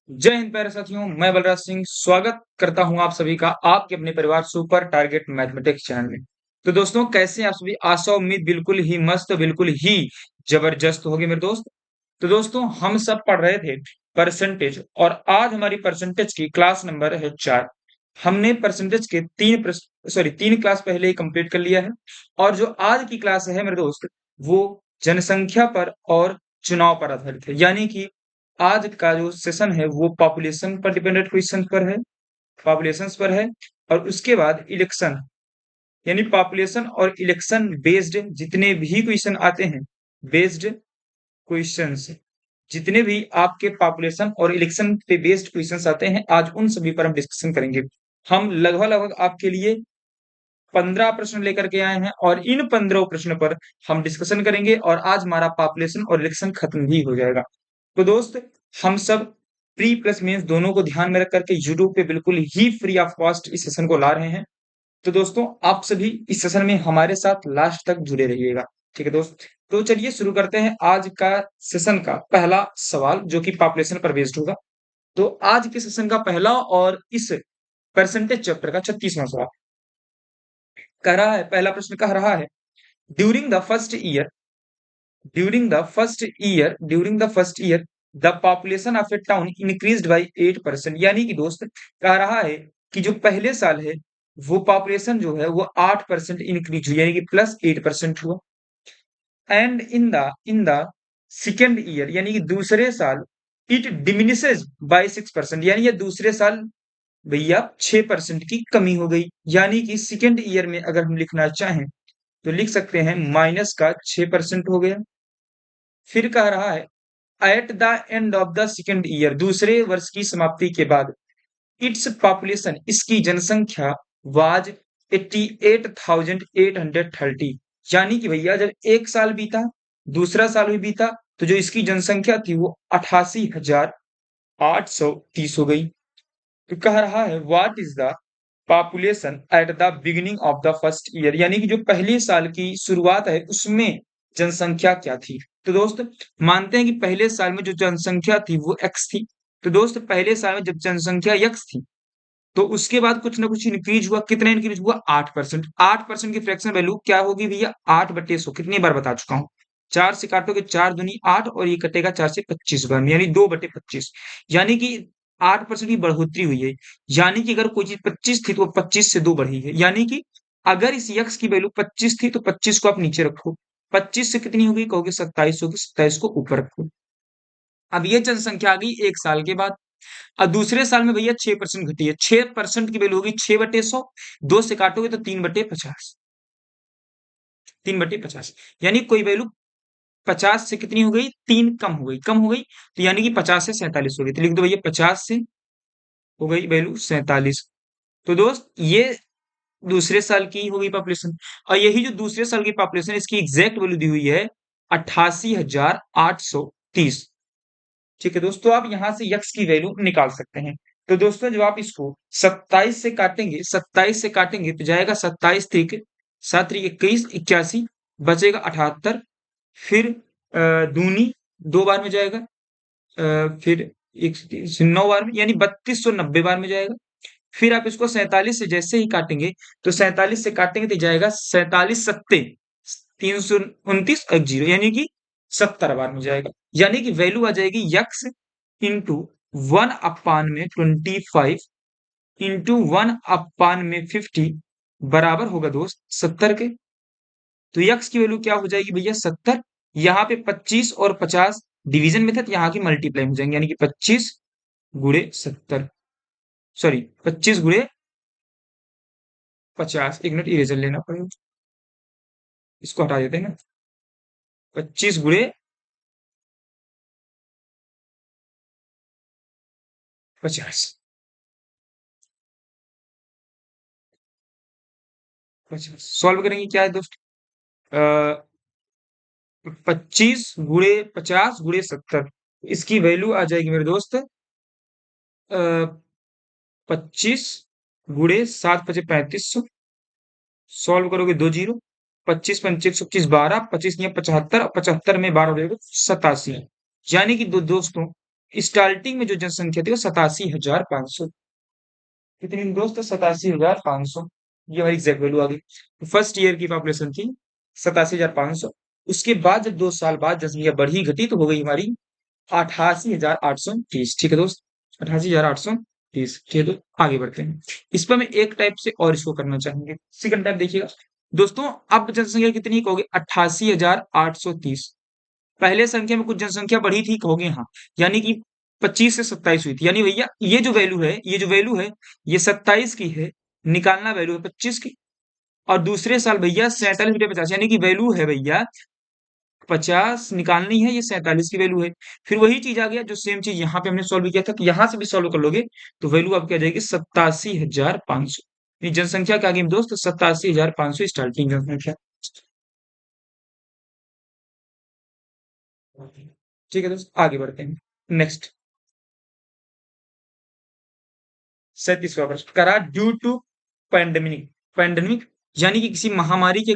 जय हिंद प्यारे साथियों, मैं बलराज सिंह स्वागत करता हूं आप सभी का आपके अपने परिवार सुपर टारगेट मैथमेटिक्स चैनल में। तो दोस्तों, कैसे हैं आप सभी? आशा उम्मीद बिल्कुल ही मस्त, बिल्कुल ही जबरदस्त होगी मेरे दोस्त। तो दोस्तों, हम सब पढ़ रहे थे परसेंटेज और आज हमारी परसेंटेज की क्लास नंबर है 4। हमने परसेंटेज के तीन क्लास पहले ही कंप्लीट कर लिया है और जो आज की क्लास है मेरे दोस्त, वो जनसंख्या पर और चुनाव पर आधारित है। यानी कि आज का जो सेशन है वो पॉपुलेशन पर डिपेंडेंट क्वेश्चन पर है, पॉपुलेशंस पर है। और उसके बाद इलेक्शन, यानी पॉपुलेशन और इलेक्शन बेस्ड जितने भी क्वेश्चन आते हैं, बेस्ड क्वेश्चंस, जितने भी आपके पॉपुलेशन और इलेक्शन पे बेस्ड क्वेश्चंस आते हैं, आज उन सभी पर हम डिस्कशन करेंगे। हम लगभग लगभग आपके लिए 15 प्रश्न लेकर के आए हैं और इन 15 प्रश्न पर हम डिस्कशन करेंगे और आज हमारा पॉपुलेशन और इलेक्शन खत्म भी हो जाएगा। तो दोस्त, हम सब प्री प्लस मेंस दोनों को ध्यान में रख करके यूट्यूब पे बिल्कुल ही फ्री ऑफ कॉस्ट इस सेशन को ला रहे हैं। तो दोस्तों, आप सभी इस सेशन में हमारे साथ लास्ट तक जुड़े रहिएगा। ठीक है दोस्त? तो चलिए शुरू करते हैं आज का सेशन का पहला सवाल, जो कि पॉपुलेशन पर बेस्ड होगा। तो आज के सेशन का पहला और इस परसेंटेज चैप्टर का 36वां सवाल कह रहा है, पहला प्रश्न कह रहा है, during the first year during the first year the population of A town increased by 8%। यानी कि दोस्त, कह रहा है कि जो पहले साल है वो पॉपुलेशन जो है वो 8% इंक्रीज हुई, यानी कि +8% हुआ। And in the second year, यानी कि दूसरे साल, इट डिमिनिशेज बाय 6%। यानी ये दूसरे साल भैया 6% की कमी हो गई। यानी कि सेकेंड ईयर में अगर हम लिखना चाहें तो लिख सकते हैं माइनस का 6% हो गया। फिर कह रहा है, at the end of the second year, दूसरे वर्ष की समाप्ति के बाद, इट्स पॉपुलेशन, इसकी जनसंख्या, वाज 88,830। यानी कि भैया जब एक साल बीता, दूसरा साल भी बीता, तो जो इसकी जनसंख्या थी वो 88,830 हो गई। तो कह रहा है, what is the population at the beginning of the first year, यानी कि जो पहले साल की शुरुआत है उसमें जनसंख्या क्या थी। तो दोस्त, मानते हैं कि पहले साल में जो जनसंख्या थी वो एक्स थी। तो दोस्त, पहले साल में जब जनसंख्या एक्स थी तो उसके बाद कुछ ना कुछ इंक्रीज हुआ। कितना इंक्रीज हुआ? 8%। 8% की फ्रैक्शन वैल्यू क्या होगी भैया? 8/100। कितनी बार बता चुका हूँ? 4 से काटोगे 4 दूनी 8 और ये कटेगा 4 से 25 बार में, यानी 2/25। यानी कि 8% की बढ़ोतरी हुई है। यानी कि अगर कोई चीज 25 थी तो वो 25 से 2 बढ़ी है। यानी कि अगर इस यक्स की वैल्यू 25 थी तो 25 को आप नीचे रखो। 25 से कितनी होगी? कहोगे 27 होगी। 27 को ऊपर रखो। अब ये जनसंख्या आ गई एक साल के बाद। और दूसरे साल में भैया 6% घटी है। 6% की वैल्यू होगी 6/100। 2 से काटोगे तो 3/50। 3/50, यानी कोई वैल्यू 50 से कितनी हो गई? 3 कम हो गई। कम हो गई तो यानी कि 50 से 47 हो गई। तो लिख दो भैया 50 से हो गई वैल्यू 47। तो दोस्त, ये दूसरे साल की हो गई पॉपुलेशन। और यही जो दूसरे साल की पॉपुलेशन, इसकी एग्जैक्ट वैल्यू दी हुई है 88,830। ठीक है दोस्तों, आप यहां से यक्स की वैल्यू निकाल सकते हैं। तो दोस्तों, जब आप इसको 27 से काटेंगे तो जाएगा 27 त्रिक 7 त्रिक 21, 81, बचेगा 78। फिर दूनी 2 बार में जाएगा, फिर एक 9 बार में, यानी 3290 बार में जाएगा। फिर आप इसको 47 से जैसे ही काटेंगे तो 47 से काटेंगे तो जाएगा 47 सत्ते 329 और 0, यानी कि 70 बार में जाएगा। यानी कि वैल्यू आ जाएगी यक्स इंटू 1/25 इंटू 1/50 बराबर होगा दोस्त 70 के। तो यक्स की वैल्यू क्या हो जाएगी भैया? 70। यहाँ पे 25 और 50 डिवीजन में थे तो यहाँ की मल्टीप्लाई हो जाएंगे, यानी कि 25 गुणे 70, सॉरी 25 गुणे 50। एक मिनट इरेजर लेना पड़ेगा, इसको हटा देते हैं ना। 25 गुणे 50, 50 सॉल्व करेंगे क्या है दोस्त? 25 गुणे 50 गुणे 70, इसकी वैल्यू आ जाएगी मेरे दोस्त 25 गुणे 7 × 5 = 3500। सॉल्व करोगे 2 जीरो, 25 × 5 = 25, 12, 25 नहीं 75, और 75 में 12 हो जाएगा 87। यानी कि दोस्तों, स्टार्टिंग में जो जनसंख्या थी वो 87,500। कितनी दोस्त? 87,500। ये हमारी एग्जैक्ट वैल्यू आ गई। फर्स्ट ईयर की पॉपुलेशन थी 87,500। उसके बाद जब 2 साल बाद जनसंख्या बढ़ी घटी तो हो गई हमारी 88,830। ठीक है दोस्त, 88,830। ठीक है, तो आगे बढ़ते हैं। इस पर मैं एक टाइप से और इसको करना चाहेंगे। सेकंड टाइप देखिएगा दोस्तों, अब जनसंख्या कितनी कहोगे? 88,830। पहले संख्या में कुछ जनसंख्या बढ़ी थी कहोगे? हाँ। यानी कि 25 से 27 हुई थी। यानी भैया ये जो वैल्यू है, ये जो वैल्यू है, ये 27 की है। निकालना वैल्यू है 25 की। और दूसरे साल भैया 47/50, यानी कि वैल्यू है भैया 50 निकालनी है, ये 47 की वैल्यू है। फिर वही चीज आ गया जो सेम चीज यहाँ पे हमने सॉल्व किया था, कि यहाँ से भी सॉल्व कर लोगे तो वैल्यू आपकी आ जाएगी 87,500। जनसंख्या क्या आ गई दोस्त? 87,500 स्टार्टिंग जनसंख्या। ठीक है दोस्त, आगे बढ़ते हैं। नेक्स्ट 37वां प्रश्न करा, ड्यू टू पैंडेमिक। पैंडेमिक यानी कि किसी महामारी के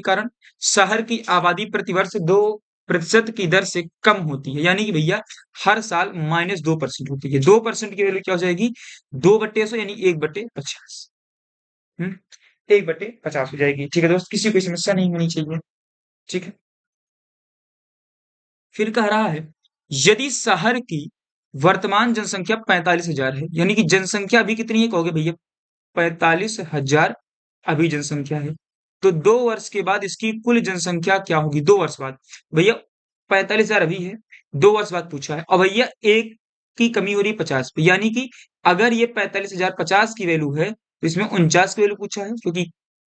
कारण शहर की आबादी प्रतिवर्ष 2% की दर से कम होती है। यानी कि भैया हर साल -2% होती है। 2% की वैल्यू क्या हो जाएगी? 2/100 यानी 1/50। 1/50 हो जाएगी। ठीक है दोस्त, किसी को समस्या नहीं होनी चाहिए। ठीक है, फिर कह रहा है यदि शहर की वर्तमान जनसंख्या 45,000 है, यानी कि जनसंख्या अभी कितनी है कहोगे भैया? 45,000 अभी जनसंख्या है। तो 2 वर्ष के बाद इसकी कुल जनसंख्या क्या होगी? 2 वर्ष बाद भैया 45,000 अभी है, 2 वर्ष बाद पूछा है। और भैया एक की कमी हो रही है 50 पे, यानी कि अगर ये 45,000 50 की वैल्यू है तो इसमें 49 की वैल्यू पूछा है, क्योंकि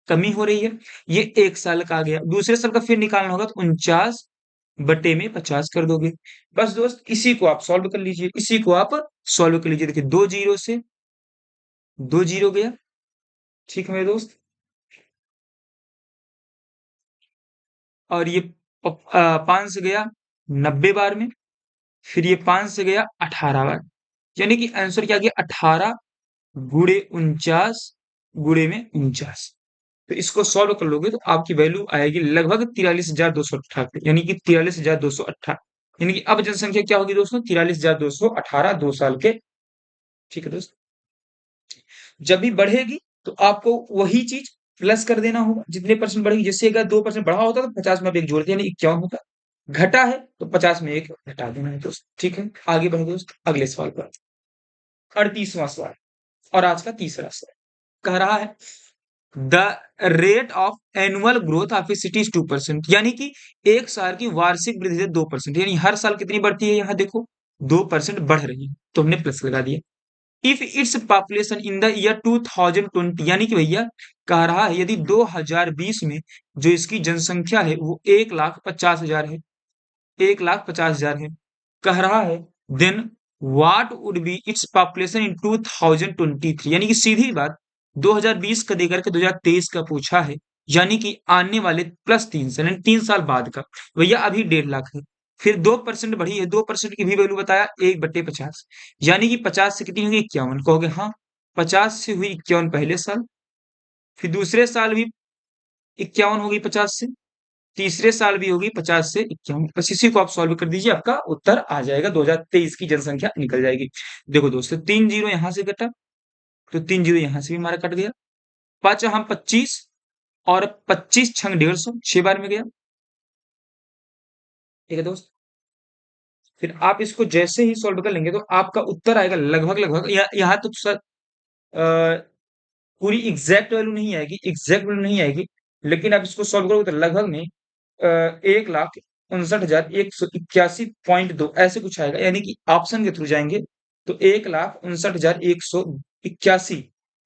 कमी हो रही है। ये 1 साल का आ गया, दूसरे साल का फिर निकालना होगा तो 49/50 कर दोगे। बस दोस्त इसी को आप सॉल्व कर लीजिए, इसी को आप सॉल्व कर लीजिए। देखिए 2 जीरो से 2 जीरो गया। ठीक है मेरे दोस्त, और ये 5 से गया 90 बार में, फिर ये 5 से गया 18 बार। यानी कि आंसर क्या गया? 18 गुणे 49 गुणे में 49। तो इसको सॉल्व कर लोगे तो आपकी वैल्यू आएगी लगभग 43,218, यानी कि 43,218। यानी कि अब जनसंख्या क्या होगी दोस्तों? 43,218, 2 साल के। ठीक है दोस्त, जब भी बढ़ेगी तो आपको वही चीज प्लस कर देना होगा जितने परसेंट बढ़ेगी। जैसे अगर 2% बढ़ा होता तो 50 में आप एक जोड़ दिया, यानी 51 होता। घटा है तो 50 में एक घटा देना है दोस्त। ठीक है, आगे बढ़ो दोस्त अगले सवाल पर। 38वां सवाल और आज का तीसरा सवाल कह रहा है the rate of annual growth of A city is 2%। यानी कि एक साल की वार्षिक वृद्धि 2%, यानी हर साल कितनी बढ़ती है? यहाँ देखो 2% बढ़ रही है, तो हमने प्लस लगा दिया। If it's population in the year 2020, यानी कि भैया कह रहा है यदि 2020 में जो इसकी जनसंख्या है वो 1,50,000 है, 1,50,000 है। कह रहा है then what would be its population in 2023, यानी कि सीधी बात 2020 का देकर के 2023 का पूछा है। यानी कि आने वाले +3 साल, यानी 3 साल बाद का। भैया अभी 1.5 लाख है, फिर 2% बढ़ी है, 2% की भी वैल्यू बताया 1/50, यानी कि 50 से कितनी होगी? 51। कहोगे हाँ, 50 से हुई 51 पहले साल, फिर दूसरे साल भी 51 होगी 50 से, तीसरे साल भी होगी 50 से 51। बस इसी को आप सॉल्व कर दीजिए, आपका उत्तर आ जाएगा, 2023 की जनसंख्या निकल जाएगी। देखो दोस्तों 3 जीरो यहां से कटा, तो 3 जीरो यहां से भी हमारा कट गया। 5 हम 25 और 25 छंग 150, 6 बार में गया। ठीक है दोस्त, फिर आप इसको जैसे ही सॉल्व कर लेंगे तो आपका उत्तर आएगा लगभग लगभग यहाँ तो सर पूरी एग्जैक्ट वैल्यू नहीं आएगी, एग्जैक्ट वैल्यू नहीं आएगी, लेकिन आप इसको सॉल्व करोगे तो लगभग में 1,59,181.2 ऐसे कुछ आएगा। यानी कि ऑप्शन के थ्रू जाएंगे तो 1,59,181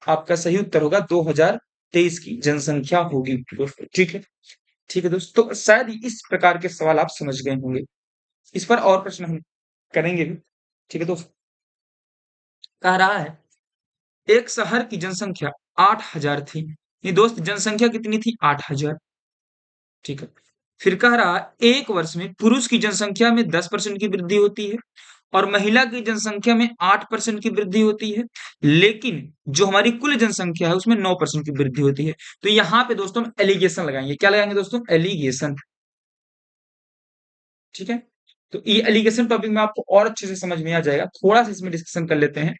आपका सही उत्तर होगा। 2023 की जनसंख्या होगी दोस्तों। ठीक है, ठीक है दोस्तों, तो शायद इस प्रकार के सवाल आप समझ गए होंगे। इस पर और प्रश्न हम करेंगे भी। ठीक है दोस्तों, कह रहा है एक शहर की जनसंख्या 8,000 थी। ये दोस्त जनसंख्या कितनी थी? 8,000। ठीक है, फिर कह रहा एक वर्ष में पुरुष की जनसंख्या में 10% की वृद्धि होती है और महिला की जनसंख्या में 8% की वृद्धि होती है, लेकिन जो हमारी कुल जनसंख्या है उसमें 9% की वृद्धि होती है। तो यहाँ पे दोस्तों हम एलिगेशन लगाएंगे। क्या लगाएंगे दोस्तों? एलिगेशन। ठीक है, तो ये एलिगेशन टॉपिक में आपको और अच्छे से समझ में आ जाएगा। थोड़ा सा इसमें डिस्कशन कर लेते हैं।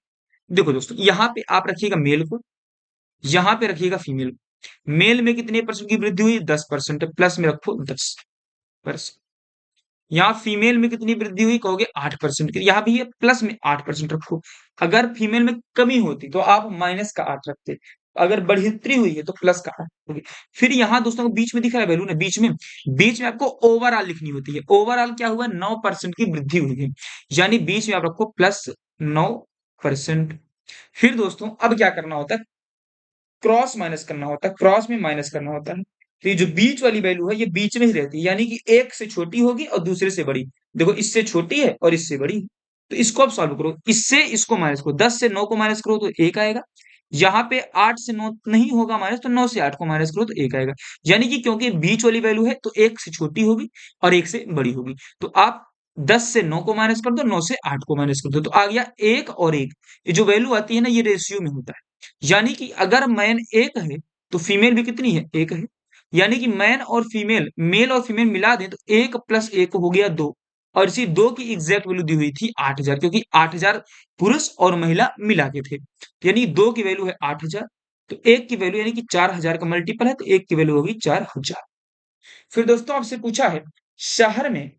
देखो दोस्तों, यहाँ पे आप रखिएगा मेल को, यहाँ पे रखिएगा फीमेल को। मेल में कितने परसेंट की वृद्धि हुई? 10%, प्लस में रखो 10%। यहाँ फीमेल में कितनी वृद्धि हुई? कहोगे 8% की। यहाँ भी है प्लस में 8% रखो। अगर फीमेल में कमी होती तो आप माइनस का 8 रखते। अगर बढ़ोतरी हुई है तो प्लस का 8 होगी। फिर यहाँ दोस्तों को बीच में दिख रहा है वैल्यू ना, बीच में आपको ओवरऑल लिखनी होती है। ओवरऑल क्या हुआ? 9% की वृद्धि हुई है, यानी बीच में आप रखो प्लस 9%। फिर दोस्तों अब क्या करना होता है? क्रॉस माइनस करना होता है, क्रॉस में माइनस करना होता है। तो ये जो बीच वाली वैल्यू है ये बीच में ही रहती है, यानी कि एक से छोटी होगी और दूसरे से बड़ी। देखो इससे छोटी है और इससे बड़ी है। तो इसको आप सॉल्व करो, इससे इसको माइनस करो, 10 से 9 को माइनस करो तो 1 आएगा। यहाँ पे 8 से 9 नहीं होगा माइनस, तो 9 से 8 को माइनस करो तो 1 आएगा। यानी कि क्योंकि बीच वाली वैल्यू है तो 1 से छोटी होगी और 1 से बड़ी होगी। तो आप 10 से 9 को माइनस कर दो, 9 से 8 को माइनस कर दो, तो आ गया 1 और 1। ये जो वैल्यू आती है ना, ये रेशियो में होता है। यानी कि अगर मैन 1 है तो फीमेल भी कितनी है? 1 है। यानी कि मैन और फीमेल, मेल और फीमेल मिला दें तो 1 प्लस 1 हो गया 2। और इसी 2 की एग्जैक्ट वैल्यू दी हुई थी 8000, क्योंकि 8000 पुरुष और महिला मिला के थे। यानी 2 की वैल्यू है 8000, तो 1 की वैल्यू यानी कि 4000 का मल्टीपल है, तो 1 की वैल्यू होगी 4000। फिर दोस्तों आपसे पूछा है शहर में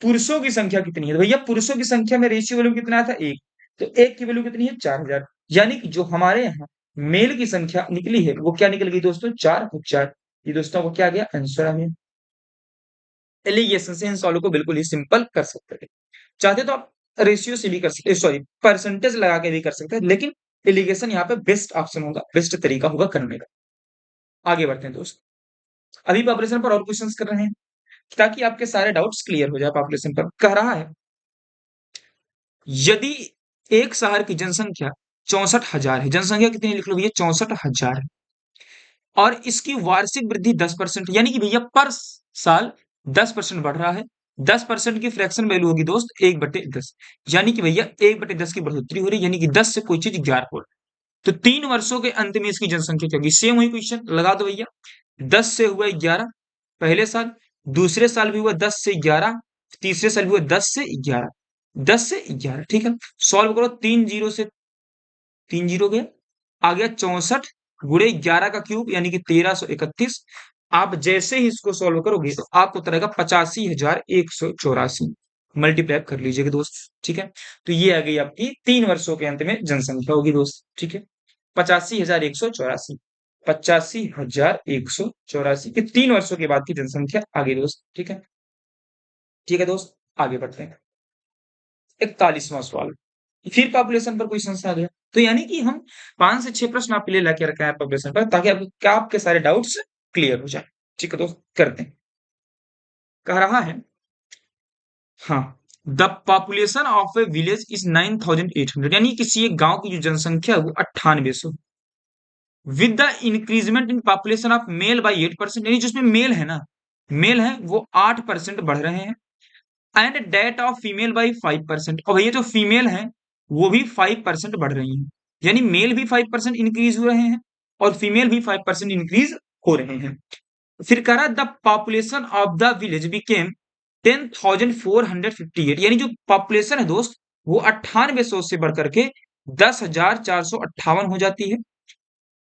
पुरुषों की संख्या कितनी है? तो भैया पुरुषों की संख्या में रेशियो वैल्यू कितना था? 1। तो 1 की वैल्यू कितनी है? 4000। यानी कि जो हमारे यहाँ मेल की संख्या निकली है वो क्या निकल गई दोस्तों? 4000। ये दोस्तों को क्या गया? आंसर आ गया। एलिगेशन से इन सवालों को बिल्कुल ही सिंपल कर सकते थे। चाहते तो आप रेशियो से भी कर सकते, सॉरी परसेंटेज लगा के भी कर सकते हैं, लेकिन एलिगेशन यहाँ पे बेस्ट ऑप्शन होगा, बेस्ट तरीका होगा करने का। आगे बढ़ते हैं दोस्त। अभी पॉपुलेशन पर और क्वेश्चंस कर रहे हैं ताकि आपके सारे डाउट्स क्लियर हो जाए। पॉपुलेशन पर कह रहा है यदि एक शहर की जनसंख्या 64,000 है, जनसंख्या कितनी लिख लो भैया? 64,000 है, और इसकी वार्षिक वृद्धि 10%, यानी कि भैया पर साल 10% बढ़ रहा है। 10% की फ्रैक्शन वैल्यू होगी दोस्त 1/10, यानी कि भैया 1/10 की बढ़ोतरी हो रही है, यानी कि 10 से कोई चीज 11 हो रही है। तो 3 वर्षों के अंत में इसकी जनसंख्या क्या होगी? सेम वही क्वेश्चन लगा दो भैया। 10 से हुआ 11 पहले साल, दूसरे साल भी हुआ 10 से 11, तीसरे साल भी हुआ 10 से 11, 10 से 11। ठीक है, सॉल्व करो। 3 जीरो से 3 जीरो गया, आ गया 64 गुणे 11 का क्यूब, यानी कि 1331। आप जैसे ही इसको सॉल्व करोगे तो आपको उत्तर आएगा 85,184। मल्टीप्लाई कर लीजिएगा दोस्त। ठीक है, तो ये आ गई आपकी 3 वर्षों के अंत में जनसंख्या होगी दोस्त। ठीक है, 85,184, 85,184 की 3 वर्षों के बाद की जनसंख्या आ गई दोस्त। ठीक है, ठीक है दोस्त, आगे बढ़ते हैं। 41वां सवाल, फिर पॉपुलेशन पर क्वेश्चन आ गया। तो यानी कि हम 5 से 6 प्रश्न आपके लिए लेके रखे हैं पॉपुलेशन पर, ताकि आपके सारे डाउट्स क्लियर हो जाए। ठीक है दोस्त, करते हैं। कह रहा है हाँ, the population of A village is 9,800, यानी किसी एक गांव की जो जनसंख्या है वो 9800, with the increment in population of male by 8%, यानी जिसमें मेल है ना, मेल है वो 8% बढ़ रहे हैं, and that of female by 5%, और भैया जो फीमेल है वो भी 5% बढ़ रही है, यानी मेल भी 5% इंक्रीज हो रहे हैं और फीमेल भी 5% इंक्रीज हो रहे हैं। फिर कह रहा the population of the village became 10,458, यानी जो पॉपुलेशन है दोस्त वो 9800 से बढ़कर के 10,458 हो जाती है।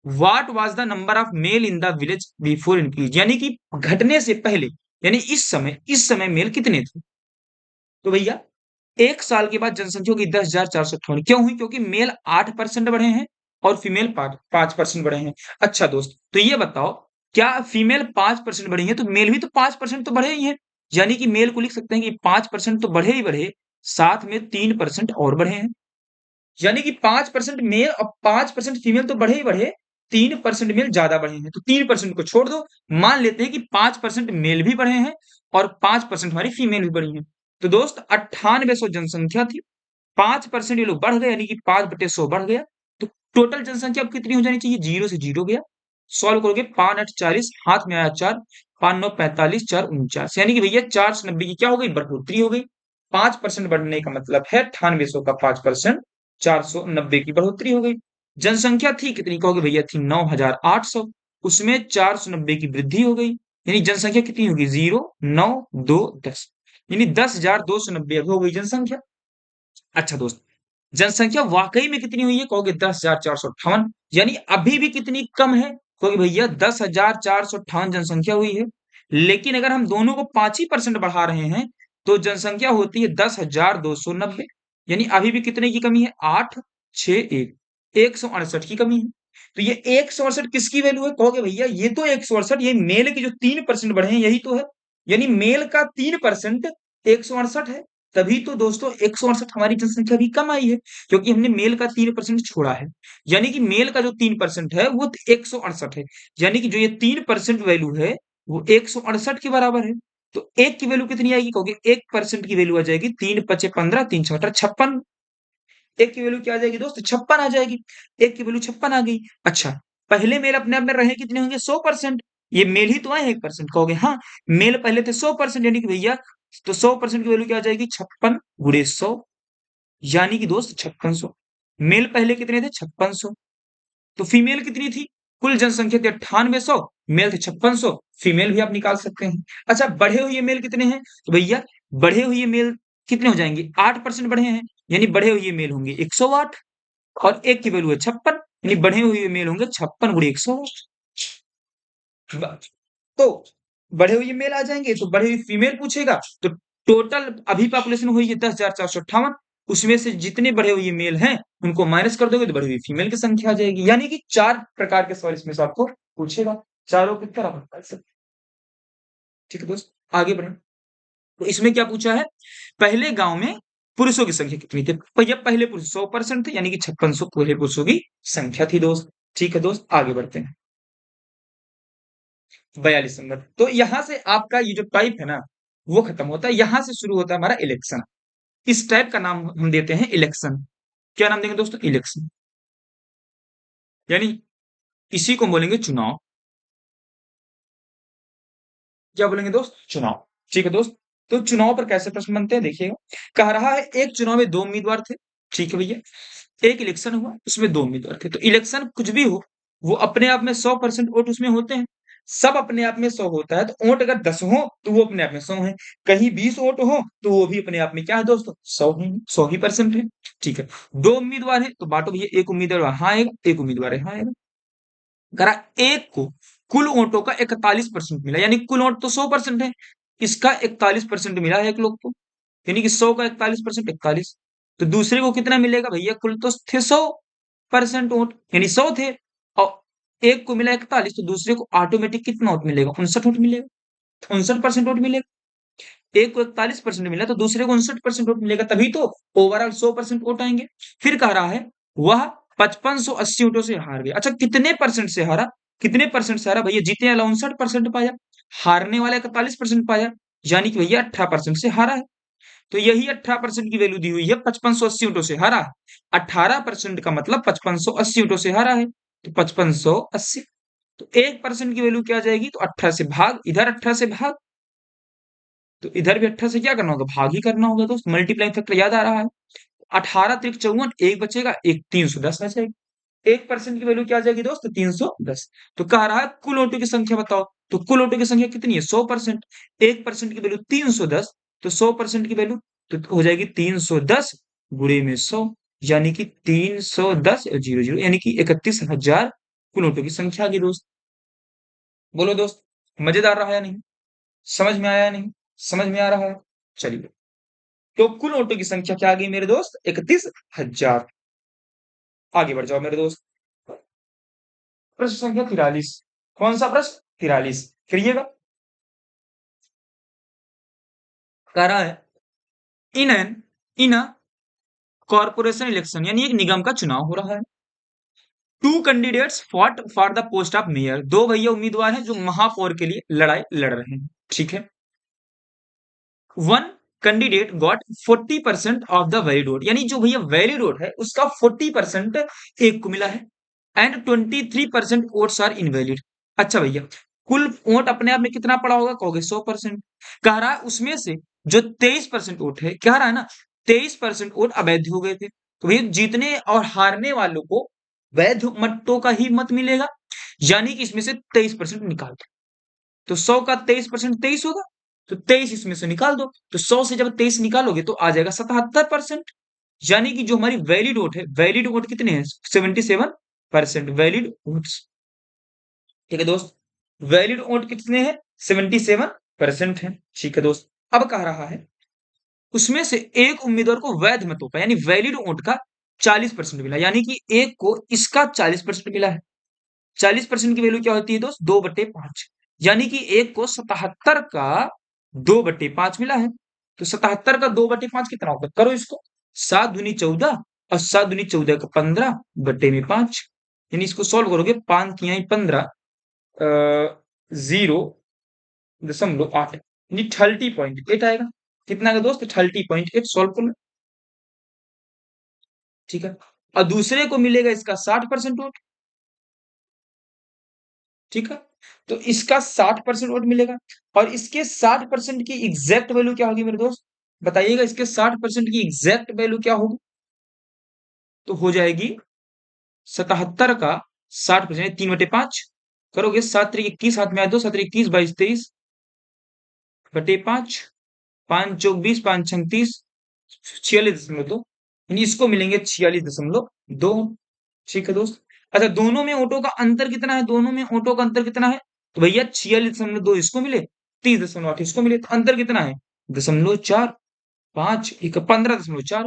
What was the number of male in the village before increase, यानी कि घटने से पहले, यानी इस समय मेल कितने थे? तो भैया 1 साल के बाद जनसंख्या होगी 10,458। क्यों हुई? क्योंकि मेल 8% बढ़े हैं और फीमेल 5% बढ़े हैं। अच्छा दोस्त, तो ये बताओ क्या फीमेल 5% बढ़ी है तो मेल भी तो 5% तो बढ़े ही हैं, यानी कि मेल को लिख सकते हैं कि 5% तो बढ़े ही बढ़े, साथ में 3% और बढ़े हैं, यानी कि 5% मेल और 5% फीमेल तो बढ़े ही बढ़े, 3% मेल ज्यादा बढ़े हैं। तो 3% को छोड़ दो, मान लेते हैं कि 5% मेल भी बढ़े हैं और 5% हमारी फीमेल भी बढ़ी हैं। तो दोस्त 9800 जनसंख्या थी, 5% ये लोग बढ़ गए, यानी कि 5/100 बढ़ गया। तो टोटल जनसंख्या अब कितनी हो जानी चाहिए? 0 से 0 गया। सॉल्व करोगे 5 8 40, हाथ में आया 4, 5 9 45, 4 49, यानी कि भैया 490 की क्या हो गई? बढ़ोतरी हो गई। 5% बढ़ने का मतलब है 9800 का 5%, 490 की बढ़ोतरी हो गई। जनसंख्या थी कितनी? कहोगे भैया थी 9,800, उसमें 490 की वृद्धि हो गई, यानी जनसंख्या कितनी होगी? 0 9 2 10, यानी 10,290 अभी हो गई जनसंख्या। अच्छा दोस्त, जनसंख्या वाकई में कितनी हुई है? कहोगे 10,458, यानी अभी भी कितनी कम है? कहोगे भैया 10,458 जनसंख्या हुई है, लेकिन अगर हम दोनों को 5% बढ़ा रहे हैं तो जनसंख्या होती है 10,290, यानी अभी भी कितने की कमी है? 861, 168 की कमी है। तो ये 168 किसकी वैल्यू है? कहोगे भैया ये तो 168 ये मेल के जो 3% बढ़े हैं यही तो है, यानी मेल का 3% 168 है। तभी तो दोस्तों 168 हमारी जनसंख्या भी कम आई है, क्योंकि हमने मेल का 3% छोड़ा है। यानी कि मेल का जो 3% है वो 168 है, यानी कि जो ये 3% वैल्यू है वो 168 के बराबर है। तो एक की वैल्यू कितनी आएगी? कहोगे 1% की वैल्यू आ जाएगी 3×5=15, 3×6=56। एक की वैल्यू क्या आ जाएगी दोस्त? 56 आ जाएगी। एक की वैल्यू 56 आ गई। अच्छा, पहले मेल अपने आप में रहे कितने होंगे? 100%। ये मेल ही तो आए 1%। कहोगे हाँ, मेल पहले थे 100%, यानी कि भैया तो 100% की वैल्यू क्या आ जाएगी? 56 × 100, यानी कि दोस्त 5600। मेल पहले कितने थे? 5600। तो फीमेल कितनी थी? कुल जनसंख्या थी 9800, मेल थे 5600, फीमेल भी आप निकाल सकते हैं। अच्छा, बढ़े हुए मेल कितने हैं? तो भैया बढ़े हुए मेल कितने हो जाएंगे? 8% बढ़े हैं, यानी बढ़े हुए मेल होंगे 108, और एक की वैल्यू है 56, यानी बढ़े हुए मेल होंगे 56 × 108। तो बढ़े हुए मेल आ जाएंगे, तो बढ़े हुई फीमेल पूछेगा, तो टोटल अभी पॉपुलेशन हुई है 10,458, उसमें से जितने बढ़े हुए मेल हैं उनको माइनस कर दोगे तो बढ़ी हुई फीमेल की संख्या आ जाएगी। यानी कि 4 प्रकार के सवाल इसमें से आपको पूछेगा, चारों के उत्तर आप बता सकते। ठीक है दोस्त, आगे बढ़े। तो इसमें क्या पूछा है? पहले गांव में पुरुषों की संख्या कितनी थी? भैया पहले पुरुष 100% थे, यानी कि 5600 पहले पुरुषों की संख्या थी दोस्त। ठीक है दोस्त, आगे बढ़ते हैं। 42 नंबर। तो यहां से आपका ये जो टाइप है ना वो खत्म होता है, यहां से शुरू होता है हमारा इलेक्शन। इस टाइप का नाम हम देते हैं इलेक्शन। क्या नाम देंगे दोस्तों? इलेक्शन, यानी इसी को बोलेंगे चुनाव। क्या बोलेंगे दोस्त? चुनाव। ठीक है दोस्त। तो चुनाव पर कैसे प्रश्न बनते हैं देखिएगा। कह रहा है एक चुनाव में 2 उम्मीदवार थे। ठीक है भैया, एक इलेक्शन हुआ उसमें 2 उम्मीदवार थे। तो इलेक्शन कुछ भी हो, वो अपने आप में 100% वोट उसमें होते हैं। सब अपने आप में 100 होता है, तो वोट अगर 10 हो तो वो अपने आप में 100 है। कहीं 20 वोट हो तो वो भी अपने आप में क्या है दोस्तों? 100 ही, 100 ही परसेंट है। ठीक है, 2 उम्मीदवार है तो बांटो भैया, एक उम्मीदवार वहां आएगा, एक उम्मीदवार यहाँ आएगा। करा एक को कुल वोटों का 41% मिला, यानी कुल वोट तो 100% है, इसका 41% मिला है एक लोग को, यानी कि 100 का 41%, 41। तो दूसरे को कितना मिलेगा भैया? कुल तो थे 100% वोट, यानी 100 थे, और एक को मिला 41, तो दूसरे को ऑटोमेटिक कितना वोट मिलेगा? 59 वोट मिलेगा, 59% वोट मिलेगा। एक को 41% मिला तो दूसरे को 59% वोट मिलेगा, तभी तो ओवरऑल 100% वोट आएंगे। फिर कह रहा है वह 5580 वोटों से हार गया। अच्छा, कितने परसेंट से हारा? कितने परसेंट से हारा भैया? जीतने वाला 59% पाया, हारने वाला 41% पाया, यानी कि भैया 18% से हारा है। तो यही 18% की वैल्यू दी हुई है, 5580 वोटों से हारा है। 18% का मतलब 5580 वोटों से हारा है, तो 5580। तो 1% की वैल्यू क्या आ जाएगी? तो 18 से भाग, इधर 18 से भाग, तो इधर भी 18 से क्या करना होगा? भाग ही करना होगा दोस्त, मल्टीप्लाइंग फैक्टर याद आ रहा है। 18 त्रिक 54, एक बचेगा, एक 310 बचेगा। 1% की वैल्यू क्या आ जाएगी दोस्त? 310। तो कह रहा है कुल वोटों की संख्या बताओ, तो कुल वोटों की संख्या कितनी है? 100%। 1% की वैल्यू 310, तो 100% की वैल्यू तो हो जाएगी 310 गुणे में 100, यानी कि 310 जीरो जीरो, यानी कि 31,000 कुल वोटों की संख्या आ गई दोस्त। बोलो दोस्त, मजेदार रहा या नहीं? समझ में आया या नहीं? समझ में आ रहा है? चलिए, तो कुल वोटों की संख्या क्या आ गई मेरे दोस्त? 31,000। आगे बढ़ जाओ मेरे दोस्त। प्रश्न संख्या 43। कौन सा प्रश्न? 43 करिएगा। कह रहा है in an in a corporation election, यानी एक निगम का चुनाव हो रहा है। Two candidates fought for the post of mayor, दो भैया उम्मीदवार हैं जो महापौर के लिए लड़ाई लड़ रहे हैं। ठीक है, one candidate got 40% of the valid vote, यानी जो भैया वैलिड वोट है उसका 40% एक को मिला है, एंड 23% वोट्स आर इनवैलिड। अच्छा भैया, कुल वोट अपने आप में कितना पड़ा होगा? कहोगे 100%। कह रहा है उसमें से जो 23% वोट है, कह रहा है ना 23% वोट अवैध हो गए थे, तो भैया जीतने और हारने वालों को वैध मतों का ही मत मिलेगा, यानी कि इसमें से 23% निकाल दो, तो 100 का 23% 23 होगा, तो 23 इसमें से निकाल दो। तो 100 से जब 23 निकालोगे तो आ जाएगा 77%। यानी कि जो हमारी वैलिड वोट है, वैलिड वोट कितने हैं? 77% वैलिड वोट्स। ठीक है दोस्त, वैलिड वोट कितने हैं? 77% है। ठीक है दोस्त, अब कह रहा है उसमें से एक उम्मीदवार को वैध मतों का यानी वैलिड वोट का 40% मिला, यानी कि एक को इसका 40% मिला है। 40% की वैल्यू क्या होती है दोस्त? 2/5। यानी कि एक को 77 का 2/5 मिला है। तो 77 का 2/5 कितना होगा? करो इसको। 7 दूनी 14 और 7 दूनी 14 का 15/5। यानी इसको सॉल्व करोगे, 5 तिहाई 15, 0.8 यानी 30.8 आएगा। कितना आएगा दोस्त? 30.8 सॉल्व कर लो। ठीक है, और दूसरे को मिलेगा इसका 60% वोट। ठीक है, तो इसका 60% वोट मिलेगा, और इसके 60% की एग्जैक्ट वैल्यू क्या होगी मेरे दोस्त? बताइएगा, इसके 60% की एग्जैक्ट वैल्यू क्या होगी? तो हो जाएगी 77 का 60%, 3/5 करोगे, 7×3 21 हाथ में आ दो, 7×21 22 23/5, 5×4 20, 5×6 30, 46.2, यानी इसको मिलेंगे 46.2। ठीक है दोस्त। अच्छा, दोनों में ऑटो का अंतर कितना है? दोनों में ऑटो का अंतर कितना है? तो भैया 46.2 इसको मिले, 30.8 इसको मिले, तो अंतर कितना है? 0.4। 5 एक 15.4।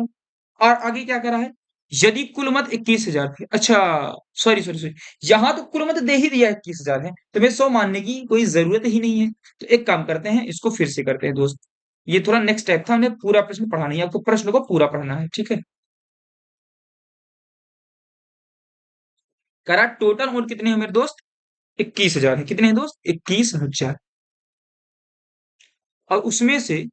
और आगे क्या कह रहा है? यदि कुल मत 21,000 थे। अच्छा, सॉरी सॉरी सॉरी, यहां तो कुल मत दे ही दिया 21,000 है, तो मैं 100 मानने की कोई जरूरत ही नहीं है। तो एक काम करते हैं, इसको फिर से करते हैं दोस्त। ये थोड़ा नेक्स्ट टाइप था, हमने पूरा प्रश्न पढ़ा नहीं है, आपको प्रश्न को पूरा पढ़ना है। ठीक है, करा टोटल वोट कितने हैं मेरे दोस्त? 21,000 है। कितने हैं दोस्त? 21,000। और उसमें से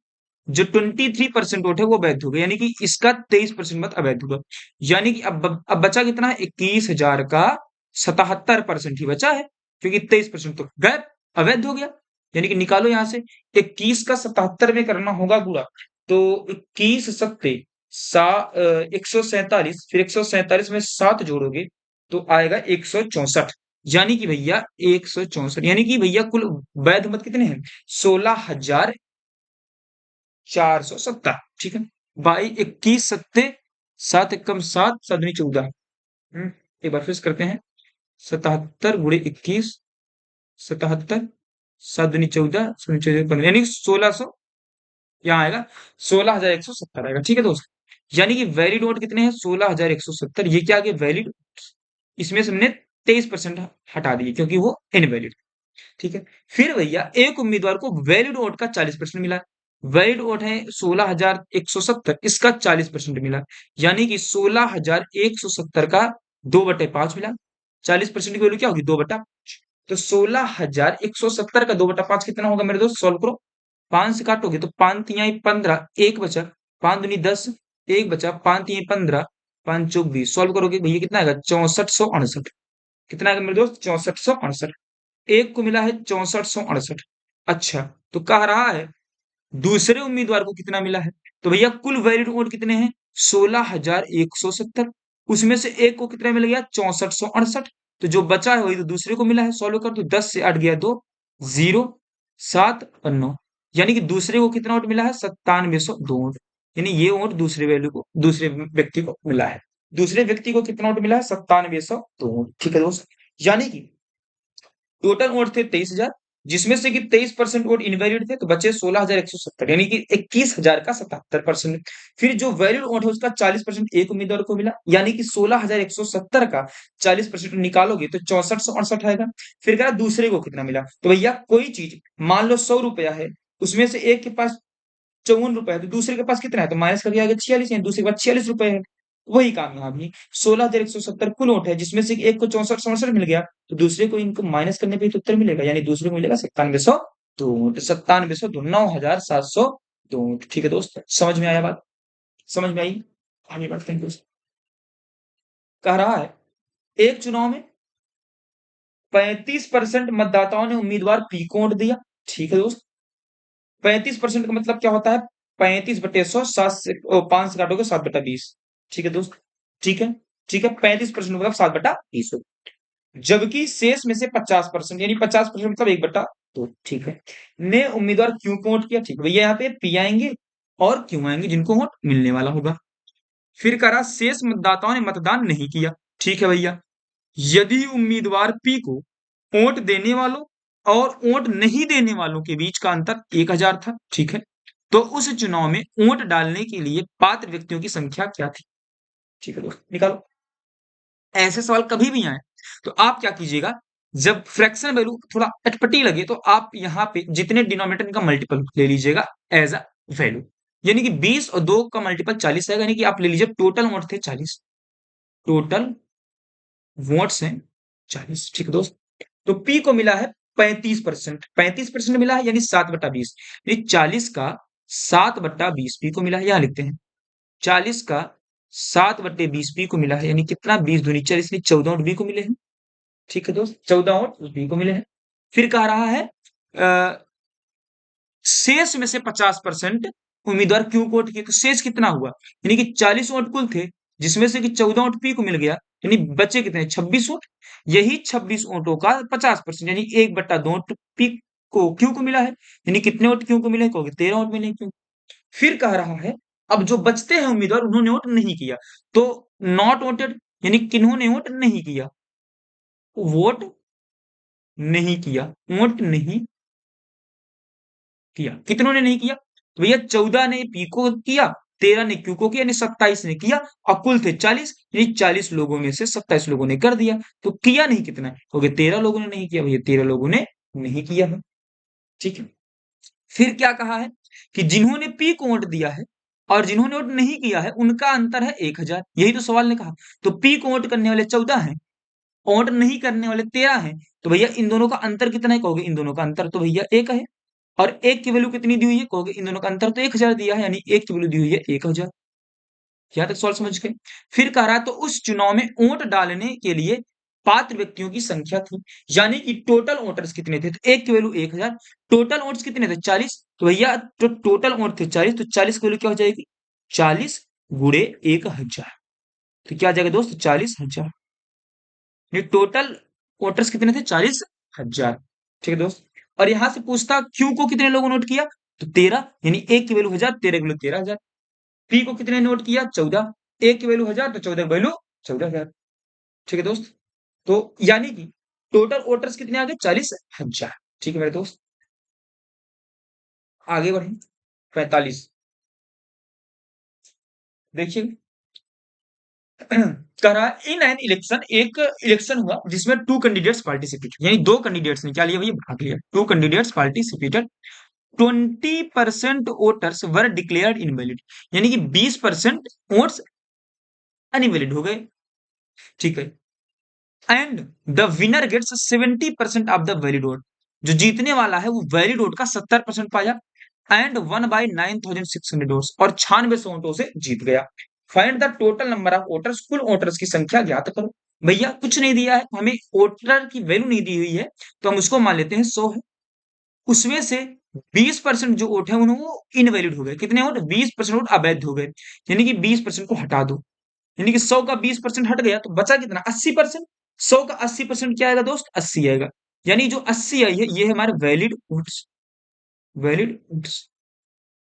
जो 23% वोट है वो अवैध हो गया, यानी कि इसका 23% मत अवैध होगा। यानी कि अब बचा कितना है? 21,000 का 77% ही बचा है, क्योंकि 23% तो गैर अवैध हो गया। यानी कि निकालो यहां से, 21 का 77 में करना होगा गुणा। तो 21 सत्ते 147, फिर 147 में 7 जोड़ोगे तो आएगा 164। यानी कि भैया 164, यानी कि भैया कुल वैध मत कितने हैं? 16,470। ठीक है, बाई 21 सत्ते 7 एकम 7, 7 दूनी 14। एक बार फिर से करते हैं। 77 × 21, 77, 7 दूनी 14, 7 दूनी 14 15, यानी 1600 यहाँ आएगा, 16,170 आएगा। ठीक है दोस्त, यानी कि वैलिड वोट कितने हैं? 16,170। ये क्या आ गया? वैलिड। इसमें से हमने 23% हटा दिए क्योंकि वो इनवैलिड। ठीक है, फिर भैया एक उम्मीदवार को वैलिड वोट का 40% मिला। वैलिड वोट है 16,170, इसका 40% मिला, यानी कि 16,170 का 2/5 मिला। 40% की वैल्यू क्या होगी? 2/5। तो 16,170 का 2/5 कितना होगा मेरे दोस्त? सॉल्व करो। 5 से काटोगे तो 5 तिहाई 15, एक बचा, 5 दूनी 10, एक बचा, 5 तिहाई 15, 5×4 20, सॉल्व करोगे भैया कितना आएगा? 6468। कितना आएगा मेरे दोस्त? 6468। एक को मिला है 6468। अच्छा, तो कह रहा है दूसरे उम्मीदवार को कितना मिला है? तो भैया कुल वैलिड वोट कितने हैं? 16,170। उसमें से एक को कितना मिल गया? 6468। तो जो बचा है वही तो दूसरे को मिला है। सॉल्व कर तो 10 से 8 गया 2, 0, 7 और 9, यानी कि दूसरे को कितना वोट मिला है? 9702 वोट। यानी ये वोट दूसरे वैल्यू को, दूसरे व्यक्ति को मिला है। दूसरे व्यक्ति को कितना वोट मिला है? 9702 वोट। ठीक है दोस्त, यानी कि टोटल वोट थे 23,000, जिसमें से कि 23% वोट इनवैलिड थे, तो बचे 16,170, यानी कि 21,000 का 77%। फिर जो वैलिड वोट है उसका 40% एक उम्मीदवार को मिला, यानी कि 16,170 का 40% निकालोगे तो 6468 आएगा। फिर कहा दूसरे को कितना मिला? तो भैया कोई चीज मान लो 100 रुपया है, उसमें से एक के पास 54 रुपए है, तो दूसरे के पास कितना है? तो माइनस करके आगे 46 है, दूसरे के पास 46 रुपए है। वही काम यहाँ भी, 16,170 कुल वोट है, जिसमें से एक को 64 67 मिल गया, तो दूसरे को इनको माइनस करने पे तो उत्तर मिलेगा, यानी दूसरे को मिलेगा 9702, 9702, 9,702। ठीक है दोस्त, समझ में आया बात? समझ में आई? आगे बढ़ते हैं दोस्त। कह रहा है एक चुनाव में 35% मतदाताओं ने उम्मीदवार पी को वोट दिया। ठीक है दोस्त, 35% का मतलब क्या होता है? 35/100, 5 से काटोगे 7/20। ठीक है दोस्त, ठीक है, ठीक है, 35% मतलब 7/20। जबकि शेष में से 50%, यानी 50% मतलब 1/20, तो ठीक है, ने उम्मीदवार क्यू को वोट किया, ठीक है भैया, यहाँ पे पी आएंगे और क्यू आएंगे जिनको वोट मिलने वाला होगा। फिर कह रहा शेष मतदाताओं ने मतदान नहीं किया, ठीक है भैया, यदि उम्मीदवार पी को वोट देने वालों और वोट नहीं देने वालों के बीच का अंतर 1000 था, ठीक है, तो उस चुनाव में वोट डालने के लिए पात्र व्यक्तियों की संख्या क्या थी? ठीक है दोस्त, निकालो। ऐसे सवाल कभी भी आए तो आप क्या कीजिएगा, जब फ्रैक्शन वैल्यू थोड़ा अटपटी लगे तो आप यहाँ पे जितने डिनोमिनेटर का मल्टीपल ले लीजिएगा एज अ वैल्यू, यानी कि 20 और 2 का मल्टीपल 40 आएगा, यानी कि आप ले लीजिए टोटल वोट थे 40, टोटल वोट्स हैं 40, ठीक है दोस्त। तो पी को मिला है 35%, 35% मिला है यानी 7/20, यानी 40 का 7/20 पी को मिला है, यहां लिखते हैं 40 का 7/20 पी को मिला है, यानी कितना 20 दूनी 40, यानी 14 वोट बी को मिले हैं, ठीक है दोस्त, 14 वोट बी को मिले हैं। फिर कह रहा है शेष में से 50% उम्मीदवार क्यों वोट किए, तो शेष कितना हुआ, यानी कि 40 वोट कुल थे जिसमें से कि 14 वोट पी को मिल गया, यानी बचे कितने 26 वोट, यही 26 वोटों का 50% यानी 1/2 वोट पी को क्यों को मिला है, यानी कितने वोट क्यों को मिले, कहोगे 13 वोट मिले क्यों। फिर कह रहा है अब जो बचते हैं उम्मीदवार उन्होंने वोट नहीं किया, तो नॉट वोटेड यानी किन्होंने वोट नहीं किया, वोट नहीं किया, वोट नहीं किया, कितनों ने नहीं किया, तो भैया 14 ने पी को किया, 13 ने क्यू को किया, यानी 27 ने किया, और कुल थे 40, यानी 40 लोगों में से 27 लोगों ने कर दिया, तो किया नहीं कितना है, क्योंकि 13 लोगों ने नहीं किया, भैया 13 लोगों ने नहीं किया है, ठीक है। फिर क्या कहा है कि जिन्होंने पी को वोट दिया है और जिन्होंने वोट नहीं किया है उनका अंतर है 1000, यही तो सवाल ने कहा, तो पी को वोट करने वाले 14 हैं, वोट नहीं करने वाले 13 हैं, तो भैया इन दोनों का अंतर कितना है, कहोगे इन दोनों का अंतर तो भैया 1 है, और 1 की वैल्यू कितनी दी हुई है, कहोगे इन दोनों का अंतर तो 1000 दिया है, यानी 1 की वैल्यू दी हुई है 1000, यहां तक सवाल समझ गए। फिर कह रहा है तो उस चुनाव में वोट डालने के लिए पात्र व्यक्तियों की संख्या थी, यानी कि टोटल वोटर्स कितने थे, तो 1 की वैल्यू 1000, टोटल वोट्स कितने थे 40, तो भैया तो टोटल वोट थे 40, तो 40 की वैल्यू क्या हो जाएगी 40 गुणे 1000, तो क्या आ जाएगा दोस्त 40,000, ये टोटल वोटर्स कितने थे 40,000, ठीक है दोस्त। और यहां से पूछता क्यू को कितने लोगों ने नोट किया, तो 13, यानी 1 की वैल्यू 1000, 13 की वैल्यू 13,000, पी को कितने नोट किया 14, 1 की वैल्यू 1000 तो 14 की वैल्यू 14,000, ठीक है दोस्त। तो यानी कि टोटल वोटर्स कितने आ गए 40,000, ठीक है मेरे दोस्त। आगे बढ़े 45, देखिए कह रहा है इन एन इलेक्शन, एक इलेक्शन हुआ जिसमें 2 कैंडिडेट्स पार्टिसिपेटेड, यानी 2 कैंडिडेट्स ने क्या लिया भैया भाग लिया, 2 candidates participated, 20% voters were declared invalid, यानी कि 20% वोट्स अनवैलिड हो गए, ठीक है, and the winner gets 70% of the valid vote, जो जीतने वाला है वो वैलिड वोट का 70% पाया, एंड 1/9600 वोट्स, और 96 वोटों से जीत गया। Find the total number of voters, कुल वोटर्स की संख्या ज्ञात करो। भैया कुछ नहीं दिया है, हमें वोटर की वैल्यू नहीं दी हुई है, तो हम उसको मान लेते हैं 100 है, उसमें से 20% जो वोट है वो इनवैलिड हो गए, कितने वोट 20% वोट अवैध हो गए, यानी कि 20% को हटा दो, यानी कि 100 का 20% हट गया तो बचा कितना 80%, 100 का 80% क्या आएगा दोस्त 80 आएगा, यानी जो 80 आई है ये है हमारे वैलिड वोट्स, वैलिड वोट्स,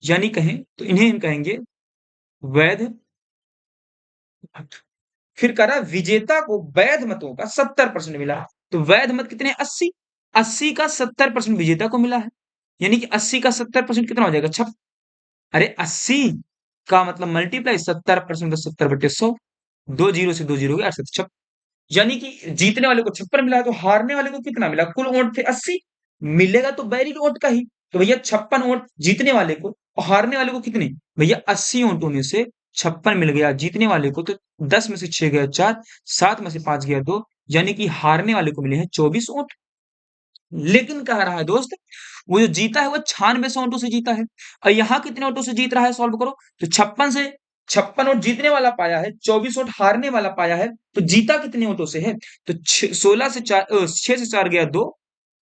यानी कहें तो इन्हें हम कहेंगे वैध मत। फिर कह रहा विजेता को वैध मतों का 70% मिला है, तो वैध मत कितने 80, 80 का 70% विजेता को मिला है, यानी कि 80 का 70% कितना हो जाएगा छप, अरे 80 का मतलब मल्टीप्लाई 70% 70/100, 2 जीरो से 2 जीरो गया 8 यानी कि जीतने वाले को 56 मिला है, तो हारने वाले को कितना मिला, कुल वोट थे 80, मिलेगा तो वैलिड वोट का ही, तो भैया 56 वोट जीतने वाले को, और हारने वाले को कितने, भैया 80 वोटों में से 56 मिल गया जीतने वाले को, तो 10 में से 6 गया 4, 7 में से 5 गया 2, यानी कि हारने वाले को मिले हैं 24 वोट। लेकिन कह रहा है दोस्त वो जो जीता है वो 96 वोटों से जीता है, और यहाँ कितने वोटों से जीत रहा है सॉल्व करो, तो 56 से 56 वोट जीतने वाला पाया है, 24 वोट हारने वाला पाया है, तो जीता कितने वोटों से है, तो 16 से 4 6 से 4 गया 2,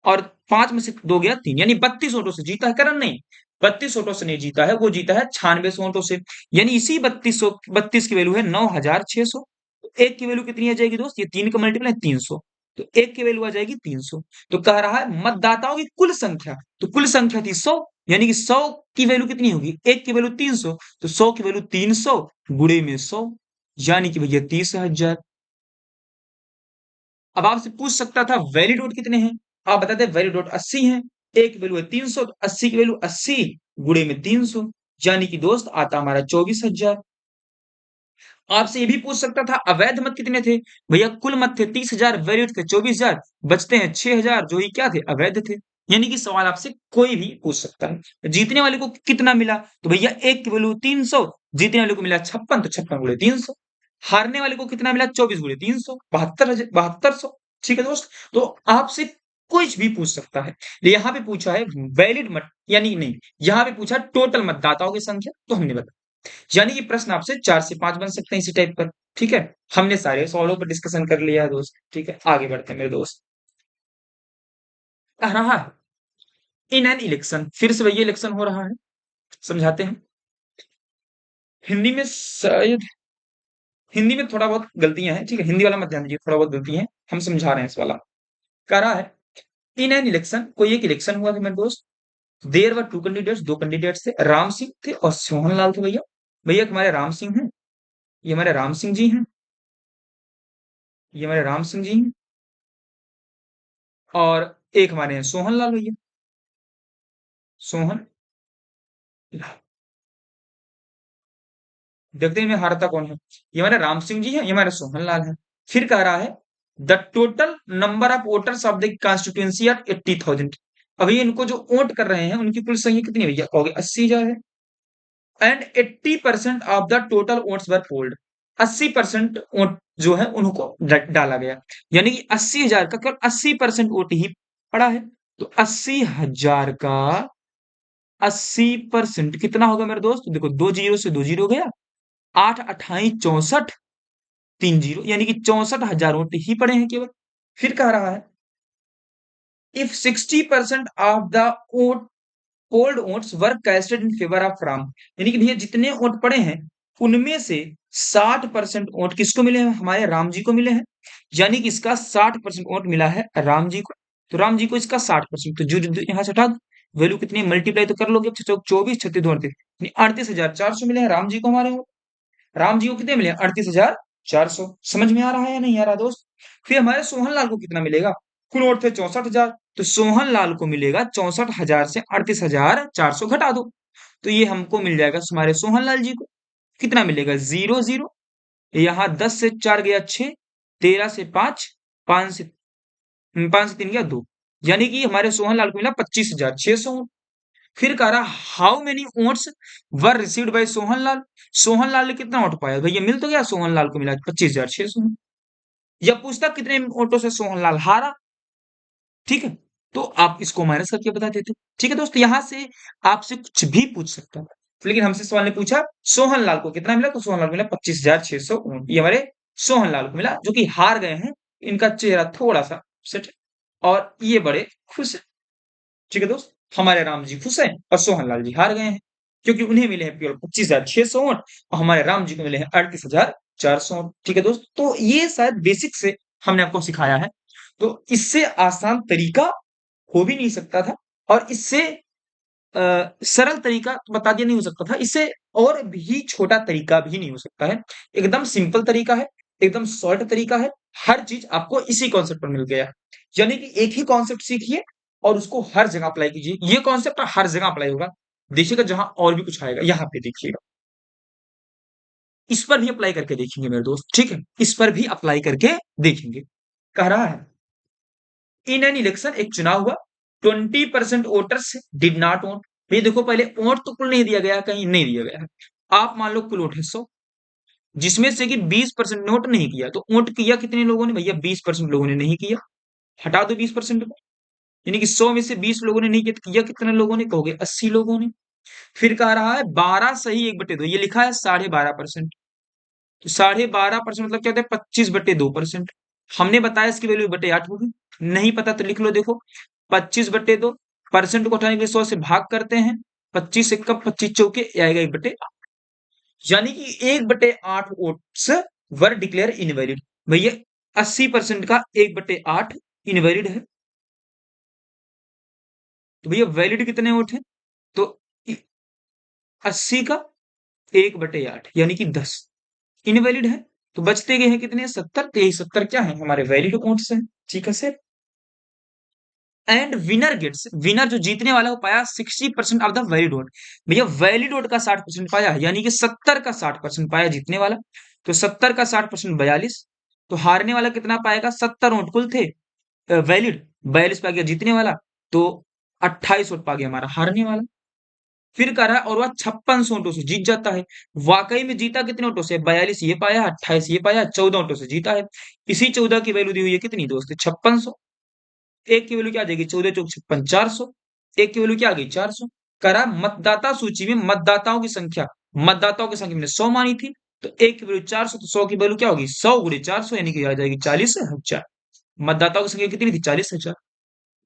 और 5 में से 2 गया 3, यानी 32 वोटों से जीता है, करण नहीं 32 वोटों से नहीं जीता है, वो जीता है 96 वोटों से, यानी इसी 32 की वैल्यू है 9600, एक की वैल्यू कितनी आ जाएगी दोस्त, ये 3 का मल्टीपल है 300, तो 1 की वैल्यू आ जाएगी 300। तो कह रहा है मतदाताओं की कुल संख्या, तो कुल संख्या थी 100, यानी कि 100 की वैल्यू कितनी होगी, 1 की वैल्यू 300, तो 100 की वैल्यू 300 गुणे में 100, यानी कि भैया 30,000। अब आपसे पूछ सकता था वैलिड वोट कितने हैं, आप बताते वैलिड वोट 80 हैं, 1 की वैल्यू है 300, तो 80 की वैल्यू 80 गुणे में 300, यानी कि दोस्त आता हमारा 24,000। आपसे ये भी पूछ सकता था अवैध मत कितने थे, भैया कुल मत थे 30,000, वैलिड थे 24,000, बचते हैं 6,000 जो ही क्या थे, अवैध थे। यानी कि सवाल आपसे कोई भी पूछ सकता है। जीतने वाले को कितना मिला, तो भैया 1 की वैल्यू 300, जीतने वाले को मिला 56, तो 56 गुणे 300। हारने वाले को कितना मिला, 24 गुणे 300, 7200। ठीक है दोस्त, तो आपसे कुछ भी पूछ सकता है। यहाँ पे पूछा है वैलिड मत, यानी नहीं, यहाँ पे पूछा टोटल मतदाताओं की संख्या, तो हमने बताया। यानी कि प्रश्न आपसे 4 से 5 बन सकते हैं इसी टाइप पर। ठीक है, हमने सारे सवालों पर डिस्कशन कर लिया है दोस्त। ठीक है, आगे बढ़ते हैं मेरे दोस्त। कह रहा है इन एन इलेक्शन, फिर से वही इलेक्शन हो रहा है, समझाते हैं। हिंदी में शायद, हिंदी में थोड़ा बहुत गलतियां हैं, ठीक है, हिंदी वाला मत ध्यान दीजिए, थोड़ा बहुत गलती है, हम समझा रहे हैं इस वाला। कह रहा है इन एन इलेक्शन, कोई एक इलेक्शन हुआ था मेरे दोस्त, देर वर टू कैंडिडेट्स, दो कैंडिडेट्स थे, राम सिंह थे और सोहन लाल थे भैया। भैया हमारे राम सिंह हैं, ये हमारे राम सिंह जी हैं, ये हमारे राम सिंह जी हैं, और एक हमारे हैं सोहन लाल भैया, सोहन लाल। देखते हैं मैं हारता कौन है, ये हमारे राम सिंह जी हैं, ये हमारे सोहन लाल हैं। फिर कह रहा है the total number of voters of the constituency are 80,000। अभी इनको जो वोट कर रहे हैं उनकी कुल संख्या कितनी है भैया, कहोगे 80,000 है। And 80% of the total votes were polled, 80% vote जो है उनको डाला गया, यानी कि 80,000 का केवल 80% वोट ही पड़ा है। तो 80,000 का 80% कितना होगा मेरे दोस्त, देखो दो जीरो से दो जीरो गया, 8 8 64 30, यानी कि 64,000 वोट ही पड़े हैं केवल। फिर कह रहा है if 60% of the vote polled votes were casted in favour of Ram, यानी कि भैया जितने वोट पड़े हैं उनमें से 60% वोट किसको मिले हैं, हमारे राम जी को मिले हैं, यानी कि इसका 60% वोट मिला है राम जी को। तो राम जी को इसका 60%, तो जो यहाँ से हटा दो, वैल्यू कितनी मल्टीप्लाई तो कर लोगे, 24 36 दो 38, 38,400 मिले हैं राम जी को हमारे वोट। राम जी को कितने मिले, 38,400। समझ में आ रहा है या नहीं आ रहा दोस्त। फिर हमारे सोहन लाल को कितना मिलेगा, कुल वोट थे 64,000, तो सोहन लाल को मिलेगा 64,000 से 38,400 घटा दो, तो ये हमको मिल जाएगा हमारे सोहन लाल जी को। कितना मिलेगा, 0 0, यहाँ 10 से 4 गया 6, 13 से 5, 5 से 3 गया 2, यानी कि हमारे सोहन लाल को मिला 25,600। फिर कह रहा how many votes were received by Sohan Lal, Sohan Lal ने कितना वोट पाया, भैया मिल तो गया, सोहन लाल को मिला 25,600। या पूछता कितने वोटों से सोहन लाल हारा, ठीक है, तो आप इसको माइनस करके बता देते। ठीक है दोस्त, यहां से आपसे कुछ भी पूछ सकता है, लेकिन हमसे सवाल ने पूछा सोहन लाल को कितना मिला, तो सोहन लाल को मिला 25,600, ये हमारे सोहन लाल को मिला जो कि हार गए हैं। इनका चेहरा थोड़ा सा सेट, और ये बड़े खुश है। ठीक है दोस्त, हमारे राम जी खुश हैं और सोहन लाल जी हार गए हैं, क्योंकि उन्हें मिले हैं केवल 25,600 वोट और हमारे राम जी को मिले हैं 38,400 वोट। ठीक है दोस्त, तो ये शायद बेसिक से हमने आपको सिखाया है, तो इससे आसान तरीका हो भी नहीं सकता था, और इससे सरल तरीका तो बता दिया नहीं हो सकता था, इससे और भी छोटा तरीका भी नहीं हो सकता है। एकदम सिंपल तरीका है, एकदम शॉर्ट तरीका है, हर चीज आपको इसी कॉन्सेप्ट पर मिल गया, यानी कि एक ही कॉन्सेप्ट सीखिए और उसको हर जगह अप्लाई कीजिए। ये कॉन्सेप्ट हर जगह अप्लाई होगा, देखिएगा जहां और भी कुछ आएगा, यहाँ पे देखिएगा, इस पर भी अप्लाई करके देखेंगे मेरे दोस्त। ठीक है, इस पर भी अप्लाई करके देखेंगे। कह रहा है इन एन इलेक्शन, एक चुनाव हुआ, 20% वोटर्स डिड नॉट वोट। ये देखो पहले वोट तो कुल नहीं दिया गया, कहीं नहीं दिया गया है। आप मान लो कुल वोट है 100, जिसमें से कि 20% ने वोट नहीं किया, तो वोट किया कितने लोगों ने, भैया 20% लोगों ने नहीं किया, हटा दो 20% को, यानी कि 100 में से 20 लोगों ने नहीं किया, तो किया कितने लोगों ने, कहोगे 80 लोगों ने। फिर कह रहा है 12 सही 1/2, ये लिखा है 12.5%, तो 12.5% मतलब क्या होता है, 25/2%। हमने बताया इसकी वैल्यू 1/8 होगी, नहीं पता तो लिख लो, देखो 25/2, परसेंट को हटाने के लिए 100 से भाग करते हैं, 25 1 25 चौके आएगा 1/8, यानी कि 1/8 वोट्स वर डिक्लेयर इनवैलिड। भैया 80% का 1/8 इनवैलिड है। तो भैया वैलिड कितने वोट हैं? तो 80 का 1/8 यानी कि 10 इनवैलिड है। तो बचते गए हैं कितने? 70। तो यही 70 क्या है? हमारे वैलिड वोट्स हैं। ठीक है sir. And winner gets, winner जो जीतने वाला वो पाया 60% ऑफ द वैलिड वोट। भैया वैलिड वोट का 60% पाया, यानी कि 70 का 60% पाया जीतने वाला। तो 70 का 60% 42। तो हारने वाला कितना पाएगा? 70 वोट कुल थे वैलिड, 42 पा गया जीतने वाला। तो 28 वोट पा गया हमारा हारने वाला। फिर कह रहा है और वह 56 वोटों से जीत जाता है। वाकई में जीता कितने वोटों से? 42 ये पाया, 28 ये पाया, 14 वोटों से जीता है। इसी 14 की वैल्यू दी हुई है कितनी दोस्त? 5600। एक की वैल्यू क्या आ जाएगी? 14 चौक 56, 400। एक की वैल्यू क्या आ गई? 400। करा मतदाता सूची में मतदाताओं की संख्या मैंने 100 मानी थी। तो एक की वैल्यू 400, तो 100 की वैल्यू क्या होगी? 100 गुणे 400 यानी कि आ जाएगी 40,000। मतदाताओं की संख्या कितनी थी? 40,000।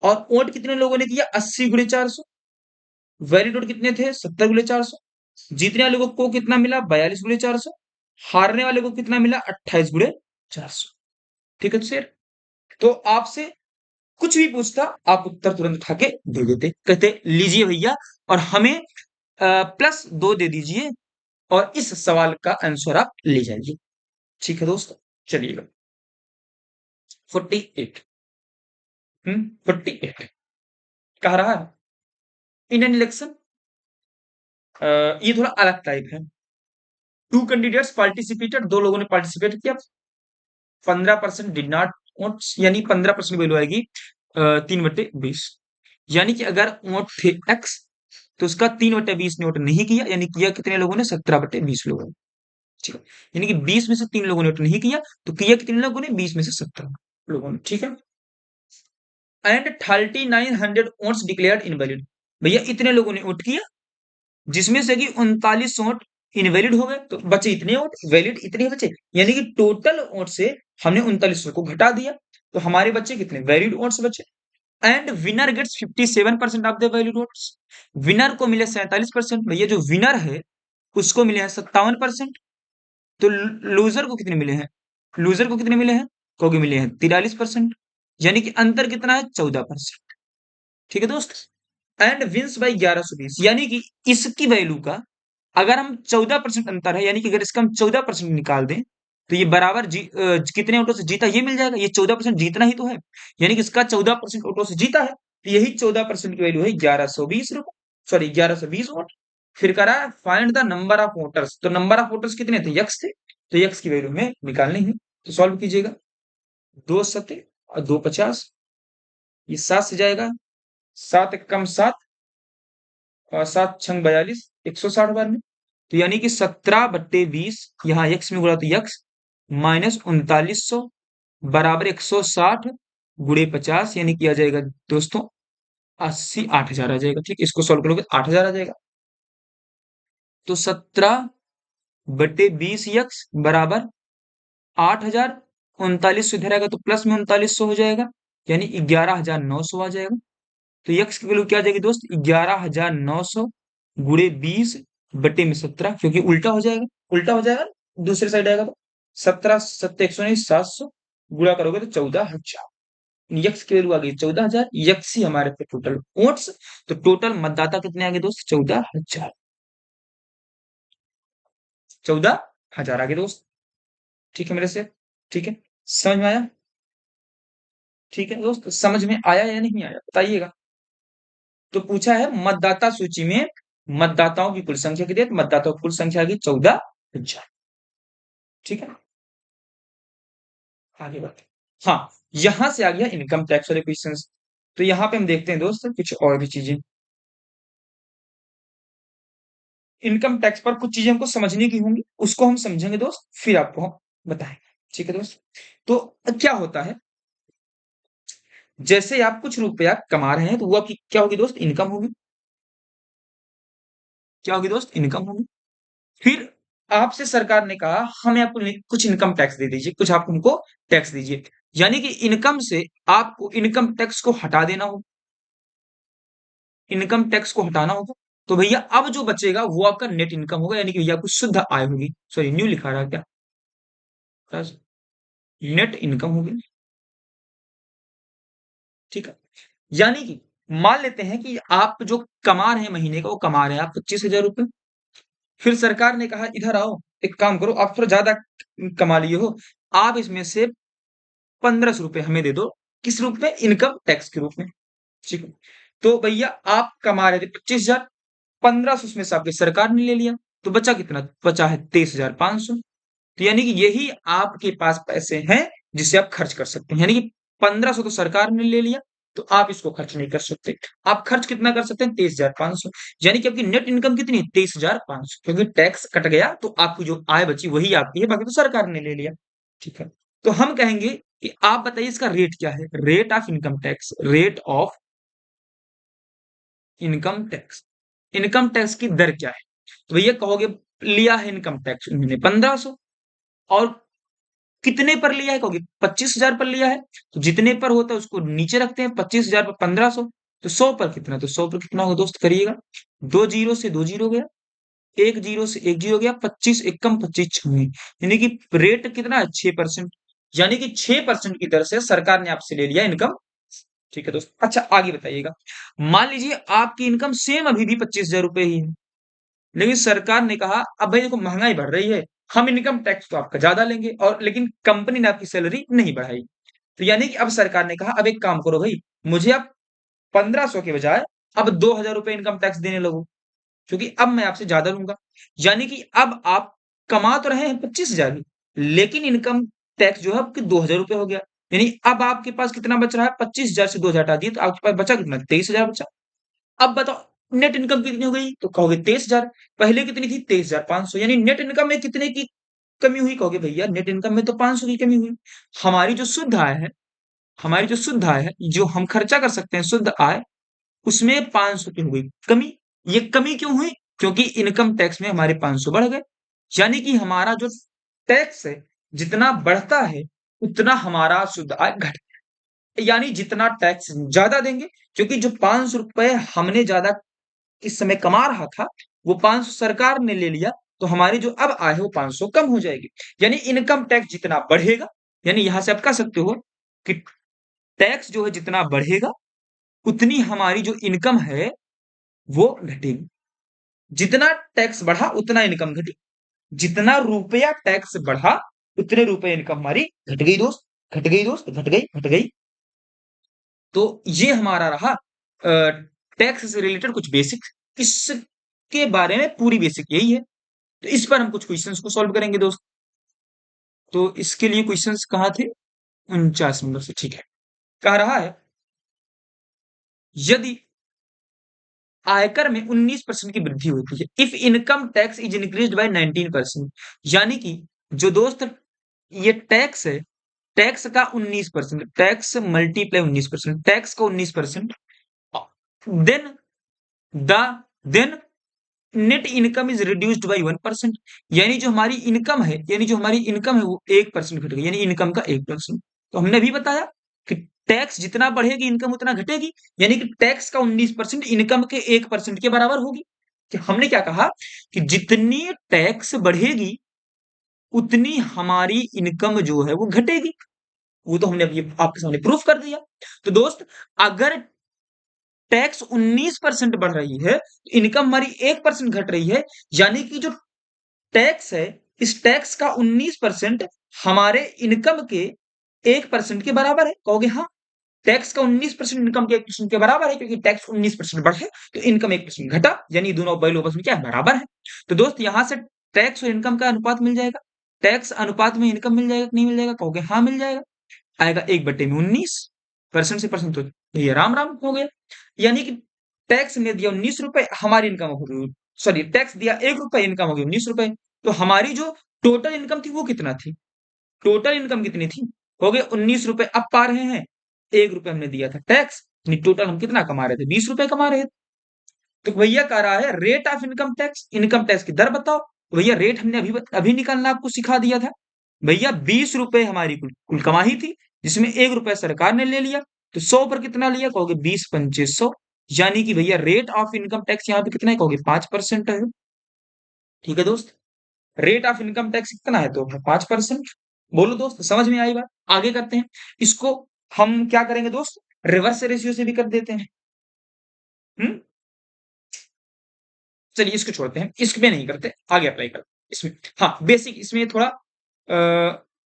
और वोट कितने लोगों ने किया? 80 गुणे 400। वैलिड वोट कितने थे? 70 गुणे 400। जीतने वाले को कितना मिला? 42 गुणे 400। हारने वाले को कितना मिला? 28 गुणे 400। ठीक है सर। तो आपसे कुछ भी पूछता, आप उत्तर तुरंत उठा के दे देते, कहते लीजिए भैया और हमें +2 दे दीजिए और इस सवाल का आंसर आप ले जाइए। ठीक है दोस्तों, चलिएगा। 48। 48 कह रहा है इंडियन इलेक्शन। ये थोड़ा अलग टाइप है। टू कैंडिडेट्स पार्टिसिपेटेड, दो लोगों ने पार्टिसिपेट किया। 15% डिड नॉट वोट, यानी 15% वैल्यू आएगी 3/20। यानी कि अगर वोट थे एक्स, तो उसका 3/20 ने वोट नहीं किया, यानी किया कितने लोगों ने? 17/20 लोगों ने। ठीक है। यानी कि 20 में से 3 लोगों ने वोट नहीं किया, तो किया कितने लोगों ने? 20 में से 17 लोगों ने। ठीक है। And 3900 votes declared invalid. भैया इतने लोगों ने वोट किया, जिसमें से कि 39 वोट इनवैलिड हो गए, तो बचे इतने वोट, वैलिड इतने ही बचे। यानी कि टोटल वोट से हमने 39 को घटा दिया, तो हमारे बच्चे कितने? वैलिड वोट्स बचे। And winner gets 57% of the valid votes. विनर को मिले 47%। भैया जो विनर है उसको मिले हैं 57%। तो लूजर को कितने मिले हैं? लूजर को कितने मिले हैं? को मिले हैं 43%। यानी कि अंतर कितना है? 14%। ठीक है दोस्त। एंड विंस बाई 1120, यानी कि इसकी वैल्यू का अगर हम 14% अंतर है, यानी कि अगर इसका हम 14% निकाल दें, तो ये बराबर कितने वोटों से जीता ये मिल जाएगा। ये 14% जीतना ही तो है, यानी कि इसका 14% वोटों से जीता है, तो यही 14% की वैल्यू है 1120 रुपए, सॉरी 1120 वोट। फिर करा find the number of voters. तो नंबर ऑफ वोटर्स कितने थे? यक्स थे, तो यक्स की वैल्यू में निकालनी है। तो सॉल्व कीजिएगा। 2 सत्ते और 2 50, ये 7 से जाएगा। 7 × 7 और 7 × 42, 160 बार में। तो यानी कि 17/20, यहाँ x में गुणा तो x माइनस 3900 बराबर 160 गुणे 50, यानी कि आ जाएगा दोस्तों 80, 8000 आ जाएगा। ठीक, इसको सॉल्व करोगे 8000 आ जाएगा। तो 17/20 x बराबर 8000। 3900 इधर आएगा तो प्लस में 3900 हो जाएगा, यानी 11900 आ जाएगा। तो यक्स की वैल्यू क्या आ जाएगी दोस्त? 11900 गुणे 20/17, क्योंकि उल्टा हो जाएगा। उल्टा हो जाएगा, दूसरे साइड आएगा तो 17 सत्ते 119, 700 गुणा करोगे तो 14,000। यक्स की वैल्यू आ गई 14,000। यक्स ही हमारे पे टोटल वोट्स। तो टोटल मतदाता कितने आ गए दोस्त? 14,000। 14,000 आ गए दोस्त। ठीक है मेरे से? ठीक है, समझ में आया? ठीक है दोस्त, समझ में आया या नहीं आया बताइएगा। तो पूछा है मतदाता सूची में मतदाताओं की कुल संख्या कितनी है? तो मतदाताओं की कुल संख्या आ गई 14,000। ठीक है, आगे बढ़ते हैं। हाँ, यहां से आ गया इनकम टैक्स वाले क्वेश्चन। तो यहाँ पे हम देखते हैं दोस्त कुछ और भी चीजें। इनकम टैक्स पर कुछ चीजें हमको समझने की होंगी, उसको हम समझेंगे दोस्त, फिर आपको हम बताएंगे। ठीक है दोस्त। तो क्या होता है, जैसे आप कुछ रुपया कमा रहे हैं तो वो आपकी क्या होगी दोस्त? इनकम होगी। क्या होगी दोस्त? इनकम होगी। फिर आपसे सरकार ने कहा हमें आपको कुछ इनकम टैक्स दे दीजिए, कुछ आप हमको टैक्स दीजिए, यानी कि इनकम से आपको इनकम टैक्स को हटा देना होगा। इनकम टैक्स को हटाना होगा, तो भैया अब जो बचेगा वो आपका नेट इनकम होगा, यानी कि भैया आपको शुद्ध आय होगी। सॉरी, न्यू लिखा रहा है क्या? नेट इनकम हो गई, ठीक है। यानी कि मान लेते हैं कि आप जो कमा रहे हैं महीने का, वो कमा रहे हैं आप 25,000 रुपए। फिर सरकार ने कहा इधर आओ, एक काम करो, आप थोड़ा ज्यादा कमा लिए हो, आप इसमें से 1500 रुपए हमें दे दो। किस रूप में? इनकम टैक्स के रूप में, ठीक है। तो भैया आप कमा रहे थे 25,000, 1500 उसमें से आपकी सरकार ने ले लिया, तो बचा कितना? बचा है 23,500। तो यानी कि यही आपके पास पैसे हैं जिसे आप खर्च कर सकते हैं। यानी कि 1500 तो सरकार ने ले लिया, तो आप इसको खर्च नहीं कर सकते। आप खर्च कितना कर सकते हैं? 23,500। यानी कि आपकी नेट इनकम कितनी है? 23,500, क्योंकि टैक्स कट गया तो आपकी जो आय बची वही आपकी है, बाकी तो सरकार ने ले लिया, ठीक है। तो हम कहेंगे कि आप बताइए इसका रेट क्या है? Rate of income tax, rate of income tax, income tax की दर क्या है? तो भैया कहोगे लिया है इनकम टैक्स उन्होंने 1500, और कितने पर लिया है? कहोगे 25,000 पर लिया है। तो जितने पर होता है उसको नीचे रखते हैं, 25,000 पर 1500, तो 100 पर कितना? तो 100 पर कितना होगा दोस्त? करिएगा, दो जीरो से दो जीरो गया, एक जीरो से एक जीरो गया, 25 एकम 25 छुई, यानी कि रेट कितना है? 6%। यानी कि 6% की दर से सरकार ने आपसे ले लिया इनकम, ठीक है दोस्त। अच्छा आगे बताइएगा, मान लीजिए आपकी इनकम सेम अभी भी 25,000 रुपए ही है, लेकिन सरकार ने कहा अब भाई देखो महंगाई बढ़ रही है, हम इनकम टैक्स तो आपका ज्यादा लेंगे, और लेकिन कंपनी ने आपकी सैलरी नहीं बढ़ाई। तो यानी कि अब सरकार ने कहा अब एक काम करो भाई, मुझे आप 1500 के बजाय अब 2,000 रुपए इनकम टैक्स देने लगो, क्योंकि अब मैं आपसे ज्यादा लूंगा। यानी कि अब आप कमा तो रहे हैं 25,000 ही, लेकिन इनकम टैक्स जो है आपके 2,000 रुपए हो गया। यानी अब आपके पास कितना बच रहा है? 25,000 से 2,000 हटा दिए तो आपके पास बचा कितना? 23,000 बचा। अब बताओ नेट इनकम कितनी हो गई? तो कहोगे 23,000। पहले कितनी थी? 23,500। यानी नेट इनकम में कितने की कमी हुई? कहोगे भैया नेट इनकम में तो 500 की कमी हुई। हमारी जो शुद्ध आय है, हमारी जो शुद्ध आय है, जो हम खर्चा कर सकते हैं शुद्ध आय, उसमें 500 की हो गई कमी। ये कमी क्यों हुई? क्योंकि इनकम टैक्स में हमारे 500 बढ़ गए। यानी कि हमारा जो टैक्स है जितना बढ़ता है उतना हमारा शुद्ध आय घट, यानी जितना टैक्स ज्यादा देंगे, क्योंकि जो 500 रुपए हमने ज्यादा इस समय कमा रहा था, वो 500 सरकार ने ले लिया, तो हमारी जो अब आय है वो 500 कम हो जाएगी। यानी इनकम टैक्स जितना बढ़ेगा, यानी यहां से आप कह सकते हो कि टैक्स जो है जितना बढ़ेगा उतनी हमारी जो इनकम है वो घटेगी। जितना टैक्स बढ़ा उतना इनकम घटी, जितना रुपया टैक्स बढ़ा उतने रुपए इनकम हमारी घट गई दोस्त, घट गई दोस्त, घट गई, घट गई। तो ये हमारा रहा टैक्स से रिलेटेड कुछ बेसिक, इसके बारे में पूरी बेसिक यही है। तो इस पर हम कुछ क्वेश्चंस को सॉल्व करेंगे दोस्त। तो इसके लिए क्वेश्चंस कहाँ थे? 49 नंबर से, ठीक है। कह रहा है यदि आयकर में 19% की वृद्धि होती है, if income tax is increase by 19%, यानी कि जो दोस्त ये टैक्स है, टैक्स का 19%, टैक्स मल्टीप्लाई 19%, टैक्स का 19%, then the then net income is reduced by 1%, यानी जो हमारी इनकम है, यानी जो हमारी इनकम है वो 1% घट गई, यानी इनकम का 1%। तो हमने अभी बताया कि टैक्स जितना बढ़ेगी इनकम उतना घटेगी, यानी कि टैक्स का 19% इनकम के 1% के बराबर होगी। कि हमने क्या कहा कि जितनी टैक्स बढ़ेगी उतनी हमारी इनकम जो है वो घटेगी। वो तो हमने अभी आपके सामने प्रूफ कर दिया। तो दोस्त अगर टैक्स 19% बढ़ रही है, इनकम हमारी 1% घट रही है, यानी कि जो टैक्स है, इस टैक्स का 19% हमारे इनकम के 1% के बराबर है। कहोगे हाँ, टैक्स का 19% इनकम के 1% के बराबर है, क्योंकि टैक्स 19% बढ़े तो इनकम 1% घटा, यानी दोनों वैल्यू आपस में क्या है? बराबर है। तो दोस्त यहां से टैक्स और इनकम का अनुपात मिल जाएगा, टैक्स अनुपात में इनकम मिल जाएगा कि नहीं मिल जाएगा? कहोगे हाँ मिल जाएगा। आएगा 1/19, परसेंट से परसेंट तो भैया राम राम हो गया। यानी कि टैक्स ने दिया 19 रुपए, हमारी इनकम हो गई, सॉरी टैक्स दिया 1 रुपए, इनकम हो गई 19 रुपए। तो हमारी जो टोटल इनकम थी वो कितना थी? टोटल इनकम कितनी थी? हो गए 19 रुपए। अब पा रहे हैं 1 रुपए हमने दिया था टैक्स, टोटल हम कितना कमा रहे थे? 20 रुपए कमा रहे थे। तो भैया कह रहा है rate of income tax, income tax की दर बताओ। तो भैया रेट हमने अभी अभी निकालना आपको सिखा दिया था। भैया 20 रुपए हमारी कुल कुल कमाई थी, जिसमें 1 रुपया सरकार ने ले लिया, तो 100 पर कितना लिया? कहोगे 20 पंचे 100, यानी कि भैया रेट ऑफ इनकम टैक्स यहाँ पे कितना है? कहोगे 5% है। ठीक है दोस्त, रेट ऑफ इनकम टैक्स कितना है? तो 5%। बोलो दोस्त, समझ में आई बात? आगे करते हैं। इसको हम क्या करेंगे दोस्त? रिवर्स रेशियो से भी कर देते हैं। हुँ? चलिए इसको छोड़ते हैं, इसमें नहीं करते, आगे अप्लाई करते हैं। इसमें हाँ, बेसिक इसमें थोड़ा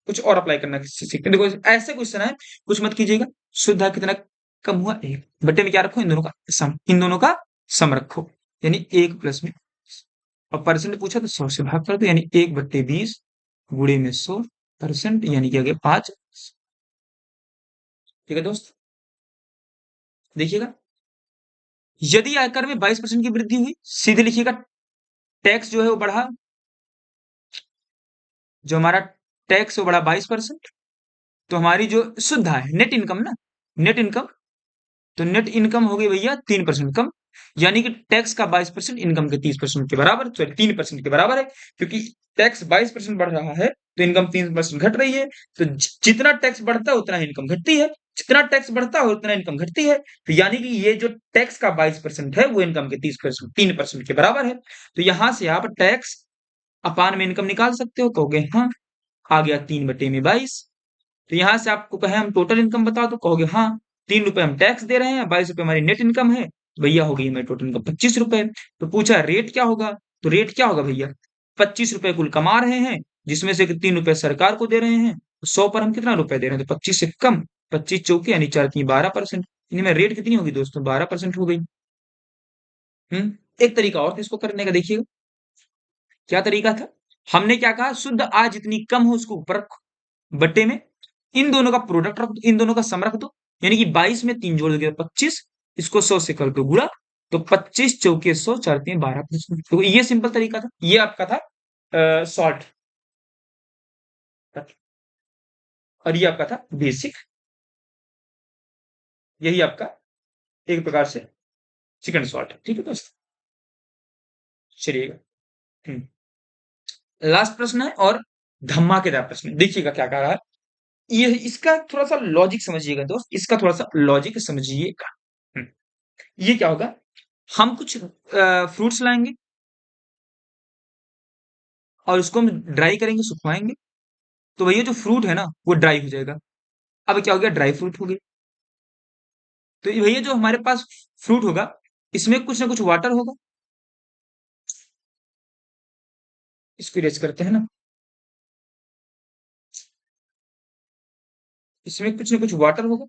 कुछ और अप्लाई करना सीखते हैं। देखो ऐसे क्वेश्चन है, कुछ मत कीजिएगा। शुद्ध आय कितना कम हुआ? 1 बट्टे में क्या रखो? इन दोनों का सम, इन दोनों का सम रखो, यानी 1 प्लस में और परसेंट पूछा तो 100 से भाग कर दो, यानी 1/20 गुणे में 100% यानी कि आ गया 5। ठीक है दोस्त, देखिएगा, यदि आयकर में 22% की वृद्धि हुई, सीधे लिखिएगा टैक्स जो है वो बढ़ा, जो हमारा टैक्स वो बढ़ा 22%, तो हमारी जो शुद्ध आय नेट इनकम ना, नेट इनकम, तो नेट इनकम हो गई भैया 3% कम, यानी कि टैक्स का 22% इनकम के 30% के बराबर, सॉरी 3% के बराबर है, क्योंकि टैक्स 22% बढ़ रहा है तो इनकम 3% घट रही है। तो जितना टैक्स बढ़ता है उतना इनकम घटती है, जितना टैक्स बढ़ता है उतना इनकम घटती है। तो यानी कि ये जो टैक्स का 22% है वो इनकम के 30% 3% के बराबर है। तो यहां से आप टैक्स अपान में इनकम निकाल सकते हो, कहोगे हाँ, आ गया 3/22। तो यहां से आपको कहे हम टोटल इनकम बता दो, कहोगे हाँ, 3 रुपए हम टैक्स दे रहे हैं, 22 रुपए हमारी नेट इनकम है, भैया हो गई हमारी टोटल इनकम 25 रुपए। तो पूछा रेट क्या होगा, तो रेट क्या होगा भैया, 25 रुपए कुल कमा रहे हैं, जिसमें से 3 रुपए सरकार को दे रहे हैं, 100 पर हम कितना रुपए दे रहे हैं, तो 25 से कम, 25 चौके यानी 4×3 12%, इनमें रेट कितनी होगी दोस्तों, 12% हो गई। एक तरीका और था इसको करने का, देखिएगा क्या तरीका था। हमने क्या कहा, शुद्ध आय जितनी कम हो उसको ऊपर रखो, बट्टे में इन दोनों का प्रोडक्ट रख दो, इन दोनों का सम रख दो, यानी कि 22 में 3 जोड़ दोगे 25, इसको 100 से कर दो गुणा, तो 25 चौके 100 4×3 12%। तो ये सिंपल तरीका था, ये आपका था शॉर्ट, और ये आपका था बेसिक, यही आपका एक प्रकार से सेकंड शॉर्ट है। ठीक है दोस्त, चलिएगा। लास्ट प्रश्न है और धमाकेदार प्रश्न है। देखिएगा क्या कह रहा है, ये इसका थोड़ा सा लॉजिक समझिएगा दोस्त, इसका थोड़ा सा लॉजिक समझिएगा। ये क्या होगा, हम कुछ फ्रूट्स लाएंगे और उसको हम ड्राई करेंगे, सुखवाएंगे, तो भैया जो फ्रूट है ना वो ड्राई हो जाएगा। अब क्या हो गया, ड्राई फ्रूट हो गया। तो ये भैया जो हमारे पास फ्रूट होगा, इसमें कुछ ना कुछ वाटर होगा, इसको इरेज करते हैं ना, इसमें कुछ ना कुछ वाटर होगा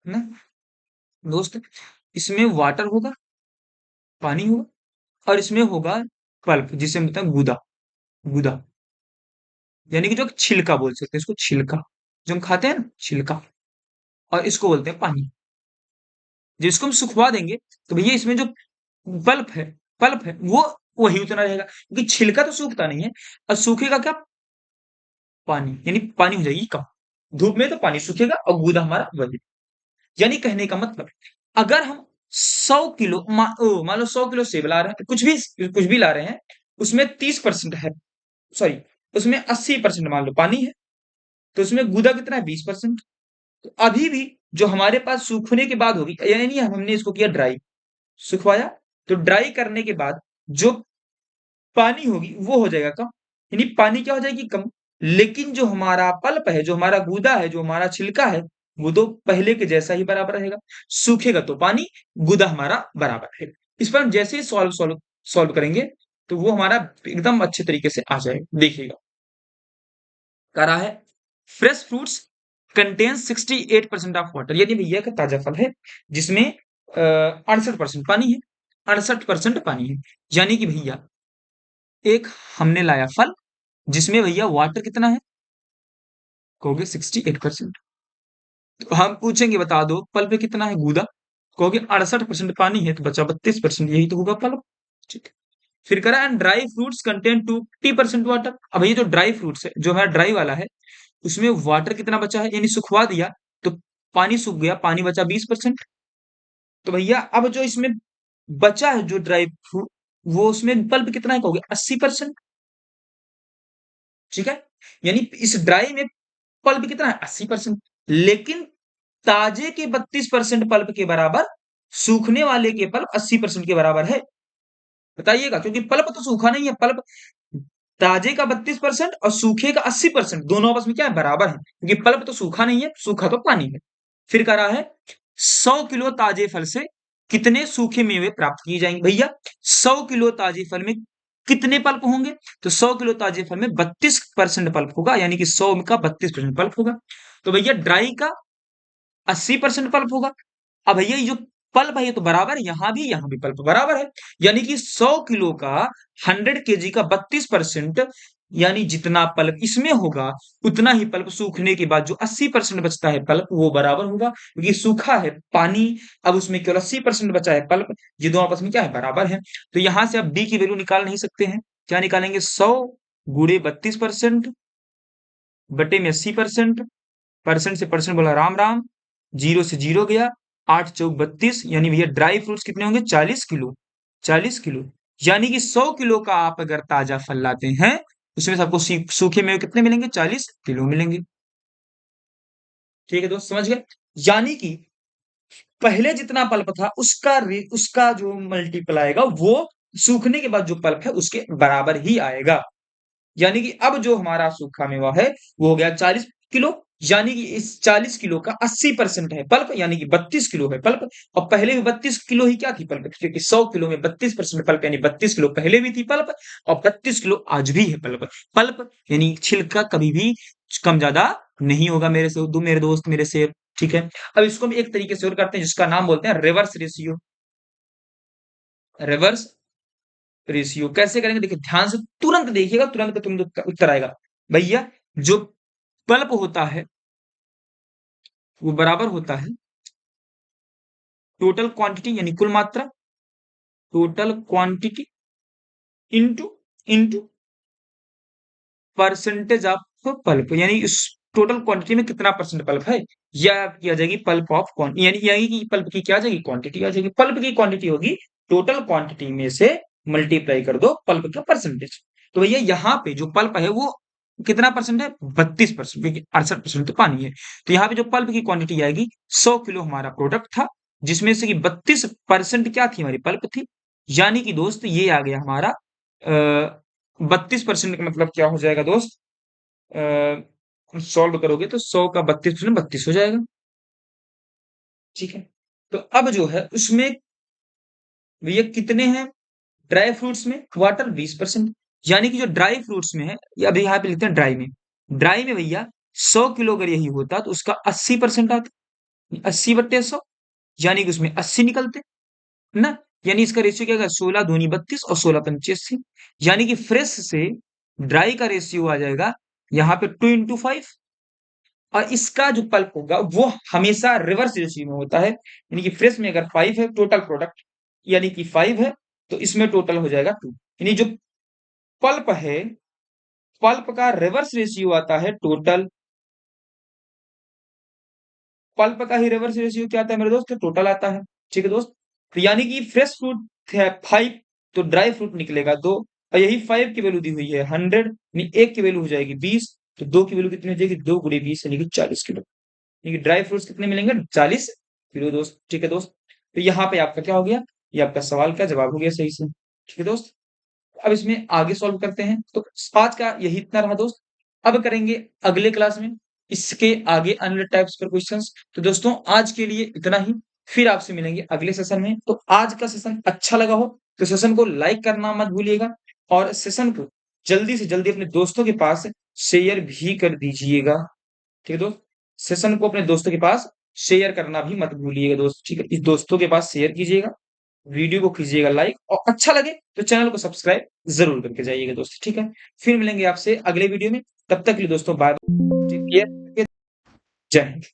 ना दोस्त, इसमें वाटर होगा, पानी होगा, और इसमें होगा पल्प, जिसे हम कहते हैं गूदा, गूदा, यानी कि जो छिलका बोल सकते हैं इसको, छिलका जो हम खाते हैं ना, छिलका, और इसको बोलते हैं पानी। जिसको हम सुखवा देंगे तो भैया इसमें जो पल्प है, पल्प है वो वही उतना रहेगा, क्योंकि छिलका तो सूखता नहीं है, और सूखेगा क्या, पानी, यानी पानी हो जाएगी कम, धूप में तो पानी सूखेगा और गूदा हमारा वही। यानी कहने का मतलब, अगर हम 100 किलो मान लो 100 किलो सेब ला रहे हैं, कुछ भी ला रहे हैं, उसमें 30% है, सॉरी उसमें 80% मान लो पानी है, तो उसमें गूदा कितना है, 20%। तो अभी भी जो हमारे पास सूखने के बाद होगी, यानी हमने इसको किया ड्राई, सुखवाया, तो ड्राई करने के बाद जो पानी होगी वो हो जाएगा कम, यानी पानी क्या हो जाएगी, कम। लेकिन जो हमारा पल्प है, जो हमारा गूदा है, जो हमारा छिलका है, वो तो पहले के जैसा ही बराबर रहेगा, सूखेगा तो पानी, गूदा हमारा बराबर रहेगा। इस पर हम जैसे ही सॉल्व सॉल्व सॉल्व करेंगे तो वो हमारा एकदम अच्छे तरीके से आ जाएगा। देखिएगा करा है, fresh fruits contain 68% of water, यदि भैया का ताजा फल है जिसमें 68% पानी है, 68% पानी है, यानी कि भैया एक हमने लाया फल जिसमें भैया वाटर कितना है, कहोगे 68%। तो हम पूछेंगे बता दो पल्प पे कितना है, गूदा, कहोगे 68% पानी है तो बचा 32%, यही तो होगा पल्प। ठीक है, फिर करा and dry fruits contain 20% water. अब ये जो ड्राई फ्रूट्स है, जो हमारा ड्राई वाला है, उसमें वाटर कितना बचा है, यानी सुखवा दिया तो पानी सूख गया, पानी बचा 20%। तो भैया अब जो इसमें बचा है जो ड्राई फ्रूट, वो उसमें पल्प कितना है, कहोगे 80%। ठीक है, यानी इस ड्राई में पल्प कितना है, 80%, लेकिन ताजे के 32% पल्प के बराबर, सूखने वाले के पल्प 80% के बराबर है। बताइएगा, क्योंकि पल्प तो सूखा नहीं है, पल्प ताजे का 32% और सूखे का 80%, दोनों आपस में क्या है, बराबर है, क्योंकि पल्प तो सूखा नहीं है, सूखा तो पानी है। फिर कह रहा है 100 किलो ताजे फल से कितने सूखे मेवे प्राप्त किए जाएंगे। भैया 100 किलो ताजे फल में कितने पल्प होंगे, तो 100 किलो ताजे फल में 32% पल्प होगा, यानी कि 100 का 32% पल्प होगा। तो भैया ड्राई का 80% पल्प होगा। अब भैया ये जो पल्प है ये तो बराबर है, यहाँ भी पल्प बराबर है, यानी कि 100 किलो का 100 केजी का 32%, यानी जितना पल्प इसमें होगा उतना ही पल्प सूखने के बाद जो 80% बचता है पल्प वो बराबर होगा, क्योंकि सूखा है पानी, अब उसमें केवल 80% बचा है पल्प, ये दोनों आपस में क्या है, बराबर है। तो यहां से आप डी की वैल्यू निकाल नहीं सकते हैं, क्या निकालेंगे, 100 गुणे 32% बटे में 80%, परसेंट से परसेंट बोला राम राम, जीरो से जीरो गया, 8 चौक 32, यानी भैया ड्राई फ्रूट्स कितने होंगे, 40 किलो, 40 किलो, यानी कि 100 किलो का आप अगर ताजा फल लाते हैं उसमें से आपको सूखे मेवे कितने मिलेंगे, 40 किलो मिलेंगे। ठीक है दोस्त, समझ गए, यानी कि पहले जितना पल्प था उसका जो मल्टीपल आएगा वो सूखने के बाद जो पल्प है उसके बराबर ही आएगा, यानी कि अब जो हमारा सूखा मेवा है वो हो गया 40 किलो, यानी कि इस 40 किलो का 80% है पल्प, यानी कि 32 किलो है पल्प, और पहले भी 32 किलो ही क्या थी, पल्प, क्योंकि 100 किलो में 32% पल्प, यानी 32 किलो पहले भी थी पल्प, और 32 किलो आज भी है पल्प। पल्प यानी छिलका कभी भी कम ज्यादा नहीं होगा, मेरे दोस्त, मेरे से। ठीक है, अब इसको हम एक तरीके से और करते हैं जिसका नाम बोलते हैं रिवर्स रेशियो। रिवर्स रेशियो कैसे करेंगे, देखिए ध्यान से, तुरंत देखिएगा, तुरंत उत्तर आएगा। भैया जो पल्प होता है वो बराबर होता है टोटल क्वांटिटी, यानी कुल मात्रा, total quantity into into percentage of pulp, यानी इस टोटल क्वांटिटी में कितना परसेंट पल्प है, या आपकी आ जाएगी पल्प ऑफ क्वांटिटी, यानी कि पल्प की क्या आ जाएगी, क्वांटिटी आ जाएगी। पल्प की क्वांटिटी होगी टोटल क्वांटिटी में से मल्टीप्लाई कर दो पल्प का परसेंटेज। तो भैया यहाँ पे जो पल्प है वो कितना परसेंट है, 32%, क्योंकि 68% तो पानी है। तो यहाँ पे जो पल्प की क्वांटिटी आएगी, 100 किलो हमारा प्रोडक्ट था, जिसमें से कि 32% क्या थी, हमारी पल्प थी, यानी कि दोस्त ये आ गया हमारा 32% का मतलब क्या हो जाएगा दोस्त, सॉल्व करोगे तो 100 का 32% 32 हो जाएगा। ठीक है, तो अब जो है उसमें भैया कितने हैं, ड्राई फ्रूट्स में वाटर 20%, यानी कि जो ड्राई फ्रूट्स में है, ये अभी यहाँ पे लिखते हैं ड्राई में, ड्राई में भैया 100 किलो अगर यही होता तो उसका 80% आता, 80/100, यानी कि उसमें 80 निकलते ना, यानी इसका रेशियो क्या होगा, 16 दूनी 32 और 16 पंचे 80, यानी कि फ्रेश से ड्राई का रेशियो आ जाएगा यहाँ पे 2/5, और इसका जो पल्प होगा वो हमेशा रिवर्स रेशियो में होता है, यानी कि फ्रेश में अगर 5 है टोटल प्रोडक्ट, यानी कि 5 है, तो इसमें टोटल हो जाएगा 2, यानी जो पल्प है, पल्प का रिवर्स रेशियो आता है टोटल, पल्प का ही रिवर्स रेशियो क्या आता है मेरे दोस्त, टोटल आता है। ठीक है दोस्त, तो यानी कि फ्रेश फ्रूट है 5, तो ड्राई फ्रूट निकलेगा 2, और यही 5 की वैल्यू दी हुई है 100, यानी एक की वैल्यू हो जाएगी 20, तो 2 की वैल्यू कितनी हो जाएगी, 2 × 20 यानी कि 40 किलो, यानी कि ड्राई फ्रूट्स कितने मिलेंगे, 40 किलो दोस्त। ठीक है दोस्त, तो यहाँ पे आपका क्या हो गया, ये आपका सवाल का जवाब हो गया सही से। ठीक है दोस्त, अब इसमें आगे सॉल्व करते हैं, तो आज का यही इतना रहा दोस्त, अब करेंगे अगले क्लास में इसके आगे अन्य टाइप्स पर क्वेश्चंस। तो दोस्तों आज के लिए इतना ही, फिर आपसे मिलेंगे अगले सेशन में। तो आज का सेशन अच्छा लगा हो तो सेशन को लाइक करना मत भूलिएगा, और सेशन को जल्दी से जल्दी अपने दोस्तों के पास शेयर भी कर दीजिएगा। ठीक है दोस्त, सेशन को अपने दोस्तों के पास शेयर करना भी मत भूलिएगा दोस्त। ठीक है, इस दोस्तों के पास शेयर कीजिएगा, वीडियो को कीजिएगा लाइक, और अच्छा लगे तो चैनल को सब्सक्राइब जरूर करके जाइएगा दोस्त। ठीक है, फिर मिलेंगे आपसे अगले वीडियो में, तब तक के लिए दोस्तों बाय, जय हिंद।